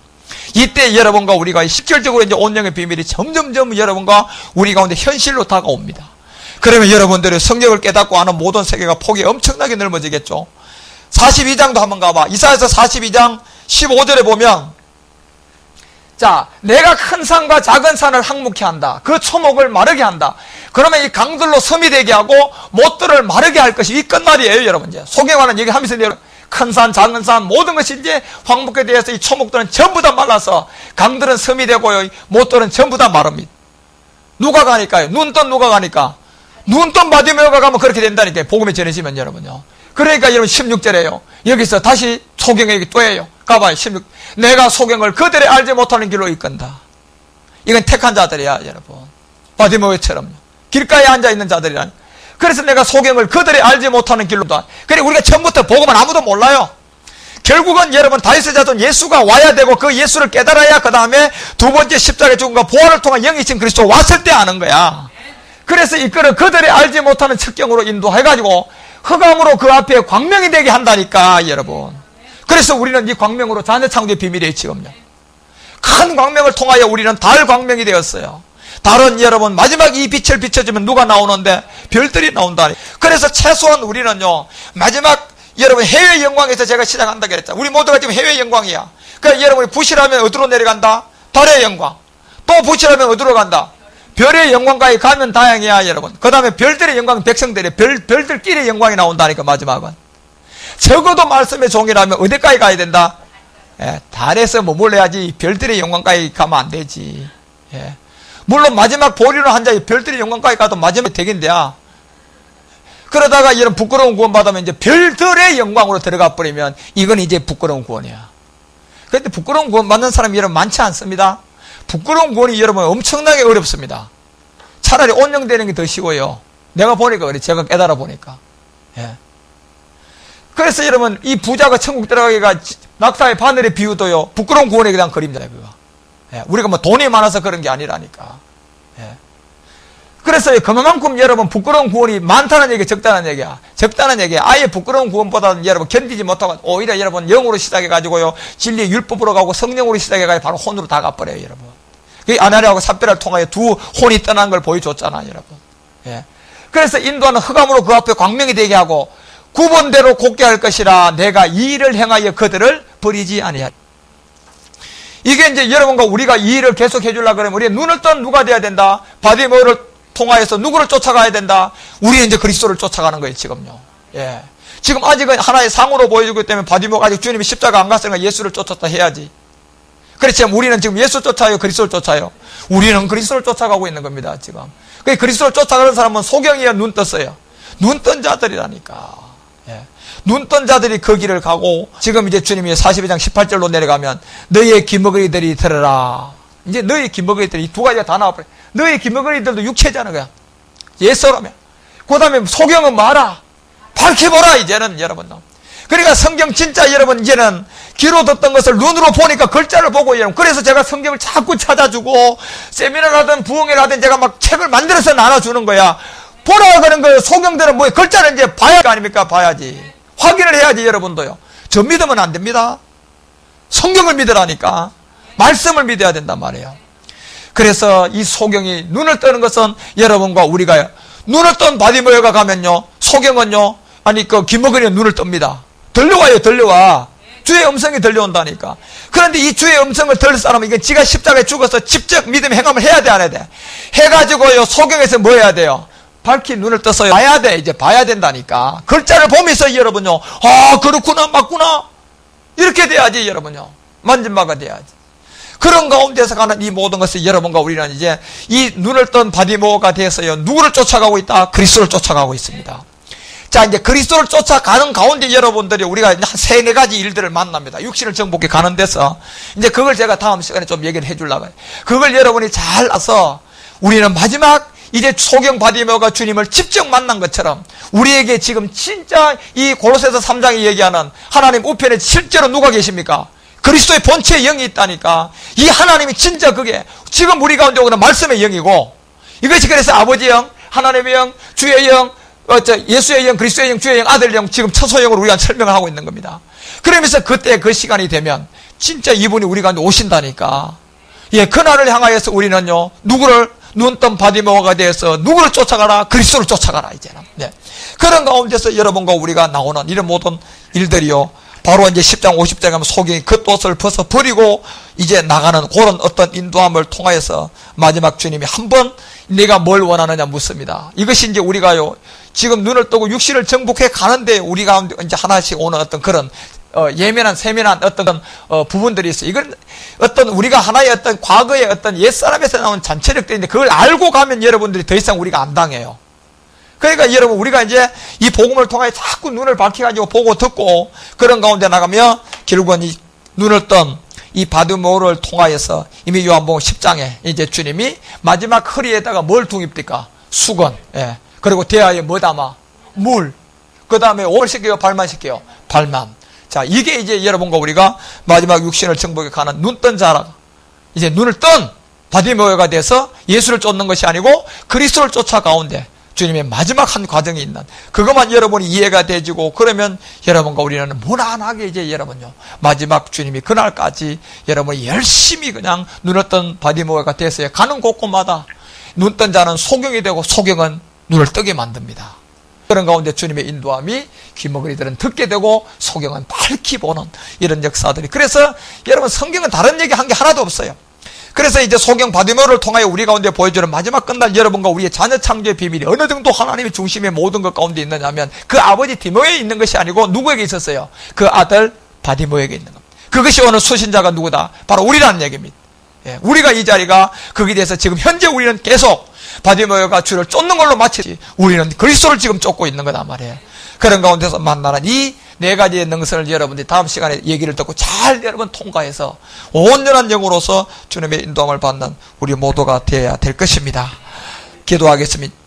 이때 여러분과 우리가 실질적으로 이제 온영의 비밀이 점점점 여러분과 우리 가운데 현실로 다가옵니다. 그러면 여러분들의 성경을 깨닫고 아는 모든 세계가 폭이 엄청나게 넓어지겠죠. 42장도 한번 가봐. 이사야서 42장 15절에 보면, 자, 내가 큰 산과 작은 산을 항목케 한다. 그 초목을 마르게 한다. 그러면 이 강들로 섬이 되게 하고 못들을 마르게 할 것이 이 끝날이에요 여러분. 이제 소경에 관한 얘기 하면서 큰 산, 작은 산, 모든 것이 이제 황복에 대해서 이 초목들은 전부 다 말라서 강들은 섬이 되고요 못들은 전부 다 마릅니다. 누가 가니까요? 눈 뜬 누가 가니까? 눈 뜬 바디메오가 가면 그렇게 된다니까요. 복음에 전해지면 여러분요. 그러니까 여러분 16절에요. 여기서 다시 소경에게 또 해요. 가봐요. 16. 내가 소경을 그들의 알지 못하는 길로 이끈다. 이건 택한 자들이야, 여러분. 바디메오처럼요. 길가에 앉아있는 자들이라니. 그래서 내가 소경을 그들의 알지 못하는 길로 다. 그래, 우리가 처음부터 복음은 아무도 몰라요. 결국은 여러분 다윗의 자손 예수가 와야 되고 그 예수를 깨달아야 그 다음에 두 번째 십자가의 죽음과 부활을 통한 영이신 그리스도 왔을 때 아는 거야. 그래서 이거를 그들이 알지 못하는 측경으로 인도해가지고 흑암으로 그 앞에 광명이 되게 한다니까 여러분. 그래서 우리는 이 광명으로 자녀 창조의 비밀이에요 지금요. 큰 광명을 통하여 우리는 달 광명이 되었어요. 달은 여러분 마지막 이 빛을 비춰주면 누가 나오는데 별들이 나온다니. 그래서 최소한 우리는요 마지막 여러분 해외 영광에서 제가 시작한다 그랬잖아요. 우리 모두가 지금 해외 영광이야. 그러니까 여러분이 부실하면 어디로 내려간다? 달의 영광. 또 부실하면 어디로 간다? 별의 영광까지 가면 다행이야 여러분. 그 다음에 별들의 영광, 백성들의 별들끼리 영광이 나온다니까 마지막은. 적어도 말씀의 종이라면 어디까지 가야 된다? 예, 달에서 머물러야지 별들의 영광까지 가면 안 되지. 예. 물론 마지막 보리로 한 자의 별들의 영광까지 가도 마지막 되긴데야. 그러다가 이런 부끄러운 구원 받으면 이제 별들의 영광으로 들어가 버리면 이건 이제 부끄러운 구원이야. 그런데 부끄러운 구원 받는 사람이 여러분 많지 않습니다. 부끄러운 구원이 여러분 엄청나게 어렵습니다. 차라리 온영되는 게 더 쉬워요. 내가 보니까 그래. 제가 깨달아 보니까. 예. 그래서 여러분 이 부자가 천국 들어가기가 낙타의 바늘의 비유도요. 부끄러운 구원에 대한 그림이다 그거. 예. 우리가 뭐 돈이 많아서 그런 게 아니라니까. 예. 그래서 그만큼 여러분 부끄러운 구원이 많다는 얘기, 적다는 얘기야. 적다는 얘기야. 아예 부끄러운 구원보다는 여러분 견디지 못하고 오히려 여러분 영으로 시작해가지고요. 진리의 율법으로 가고 성령으로 시작해가지고 바로 혼으로 다 가버려요, 여러분. 그 아나니아하고 삽비라를 통하여 두 혼이 떠난 걸 보여줬잖아, 여러분. 예. 그래서 인도하는 흑암으로 그 앞에 광명이 되게 하고 구본대로 곱게 할 것이라 내가 이 일을 행하여 그들을 버리지 아니하리. 이게 이제 여러분과 우리가 이 일을 계속 해주려고 그러면 우리 눈을 뜬 누가 돼야 된다? 바디모를 통하여서 누구를 쫓아가야 된다? 우리는 이제 그리스도를 쫓아가는 거예요, 지금요. 예. 지금 아직은 하나의 상으로 보여주기 때문에 바디모가 아직 주님이 십자가 안 갔으니까 예수를 쫓았다 해야지. 그렇지만 우리는 지금 예수 쫓아요, 그리스도를 쫓아요? 우리는 그리스도를 쫓아가고 있는 겁니다, 지금. 그 그리스도를 쫓아가는 사람은 소경이야, 눈 떴어요. 눈 뜬 자들이라니까. 예. 눈 뜬 자들이 그 길을 가고, 지금 이제 주님이 42장 18절로 내려가면, 너희의 기머거리들이 들으라. 이제 너희의 기머거리들이 두 가지가 다 나와버려. 너희의 기머거리들도 육체잖아, 그냥. 예서라면. 그 다음에 소경은 말아. 밝혀보라, 이제는, 여러분. 그러니까 성경 진짜 여러분, 이제는 귀로 듣던 것을 눈으로 보니까 글자를 보고, 여러분. 그래서 제가 성경을 자꾸 찾아주고, 세미나를 하든 부흥회를 하든 제가 막 책을 만들어서 나눠주는 거야. 보라 그런 거 소경들은 뭐 글자를 이제 봐야 할 거 아닙니까? 봐야지. 확인을 해야지, 여러분도요. 저 믿으면 안 됩니다. 성경을 믿으라니까. 말씀을 믿어야 된단 말이에요. 그래서 이 소경이 눈을 뜨는 것은 여러분과 우리가 눈을 뜬 바디모여가 가면요. 소경은요. 아니 그 기머거리는 눈을 뜹니다. 들려와요, 들려와. 주의 음성이 들려온다니까. 그런데 이 주의 음성을 들을 사람은 이게 지가 십자가에 죽어서 직접 믿음의 행함을 해야 돼, 안 해야 돼? 해가지고요. 소경에서 뭐 해야 돼요? 밝히 눈을 떠서 봐야 돼. 이제 봐야 된다니까. 글자를 보면서 여러분요. 아, 그렇구나, 맞구나. 이렇게 돼야지, 여러분요. 만진 바가 돼야지. 그런 가운데서 가는 이 모든 것을 여러분과 우리는 이제 이 눈을 뜬 바디모가 돼서요. 누구를 쫓아가고 있다? 그리스도를 쫓아가고 있습니다. 자, 이제 그리스도를 쫓아가는 가운데 여러분들이 우리가 한 3-4가지 일들을 만납니다. 육신을 정복해 가는 데서. 이제 그걸 제가 다음 시간에 좀 얘기를 해주려고 해요. 그걸 여러분이 잘 알아서 우리는 마지막 이제 소경 바디모가 주님을 직접 만난 것처럼 우리에게 지금 진짜 이 골로새서 3장이 얘기하는 하나님 우편에 실제로 누가 계십니까? 그리스도의 본체의 영이 있다니까. 이 하나님이 진짜 그게 지금 우리 가운데 오는 말씀의 영이고, 이것이 그래서 아버지의 영, 하나님의 영, 주의 영, 예수의 영, 그리스도의 영, 주의 영, 아들의 영, 지금 처소영으로 우리가 설명을 하고 있는 겁니다. 그러면서 그때 그 시간이 되면 진짜 이분이 우리 가운데 오신다니까. 예, 그날을 향하여서 우리는요, 누구를 눈뜬 바디모가 되어서 누구를 쫓아가라? 그리스도를 쫓아가라, 이제는. 네. 그런 가운데서 여러분과 우리가 나오는 이런 모든 일들이요, 바로 이제 10장 50장에 가면 소경이 겉옷을 벗어 버리고 이제 나가는 그런 어떤 인도함을 통하여서 마지막 주님이 한번 내가 뭘 원하느냐 묻습니다. 이것이 이제 우리가요, 지금 눈을 뜨고 육신을 정복해 가는데 우리 가운데 이제 하나씩 오는 어떤 그런 예민한 세민한 어떤 부분들이 있어요. 이건 어떤 우리가 하나의 어떤 과거의 어떤 옛사람에서 나온 잔체력들인데 그걸 알고 가면 여러분들이 더 이상 우리가 안 당해요. 그러니까 여러분 우리가 이제 이 복음을 통해 자꾸 눈을 밝혀가지고 보고 듣고 그런 가운데 나가면 결국은 이 눈을 뜬 이 바디메오를 통하여서 이미 요한복음 10장에 이제 주님이 마지막 허리에다가 뭘 둥입니까? 수건. 예. 그리고 대하에 뭐 담아? 물. 그 다음에 옷을 씻겨요? 발만 씻겨요? 발만. 자, 이게 이제 여러분과 우리가 마지막 육신을 정복해 가는 눈뜬 자라. 이제 눈을 뜬 바디메오가 돼서 예수를 쫓는 것이 아니고 그리스도를 쫓아 가운데 주님의 마지막 한 과정이 있는 그것만 여러분이 이해가 되지고 그러면 여러분과 우리는 무난하게 이제 여러분요 마지막 주님이 그날까지 여러분이 열심히 그냥 눈을 뜬 바디메오가 돼서 가는 곳곳마다 눈 뜬 자는 소경이 되고 소경은 눈을 뜨게 만듭니다. 그런 가운데 주님의 인도함이 귀머거리들은 듣게 되고 소경은 밝히 보는 이런 역사들이. 그래서 여러분 성경은 다른 얘기 한 게 하나도 없어요. 그래서 이제 소경 바디메오를 통하여 우리 가운데 보여주는 마지막 끝날 여러분과 우리의 자녀 창조의 비밀이 어느 정도 하나님의 중심의 모든 것 가운데 있느냐면 그 아버지 디모에 있는 것이 아니고 누구에게 있었어요? 그 아들 바디메오에게 있는 겁니다. 그것이 오늘 수신자가 누구다? 바로 우리라는 얘기입니다. 예, 우리가 이 자리가 거기에 대해서 지금 현재 우리는 계속 바디메오가 주를 쫓는 걸로 마치지 우리는 그리스도를 지금 쫓고 있는 거다 말이에요. 그런 가운데서 만나는 이 네 가지의 능선을 여러분들이 다음 시간에 얘기를 듣고 잘 여러분 통과해서 온전한 영으로서 주님의 인도함을 받는 우리 모두가 되어야 될 것입니다. 기도하겠습니다.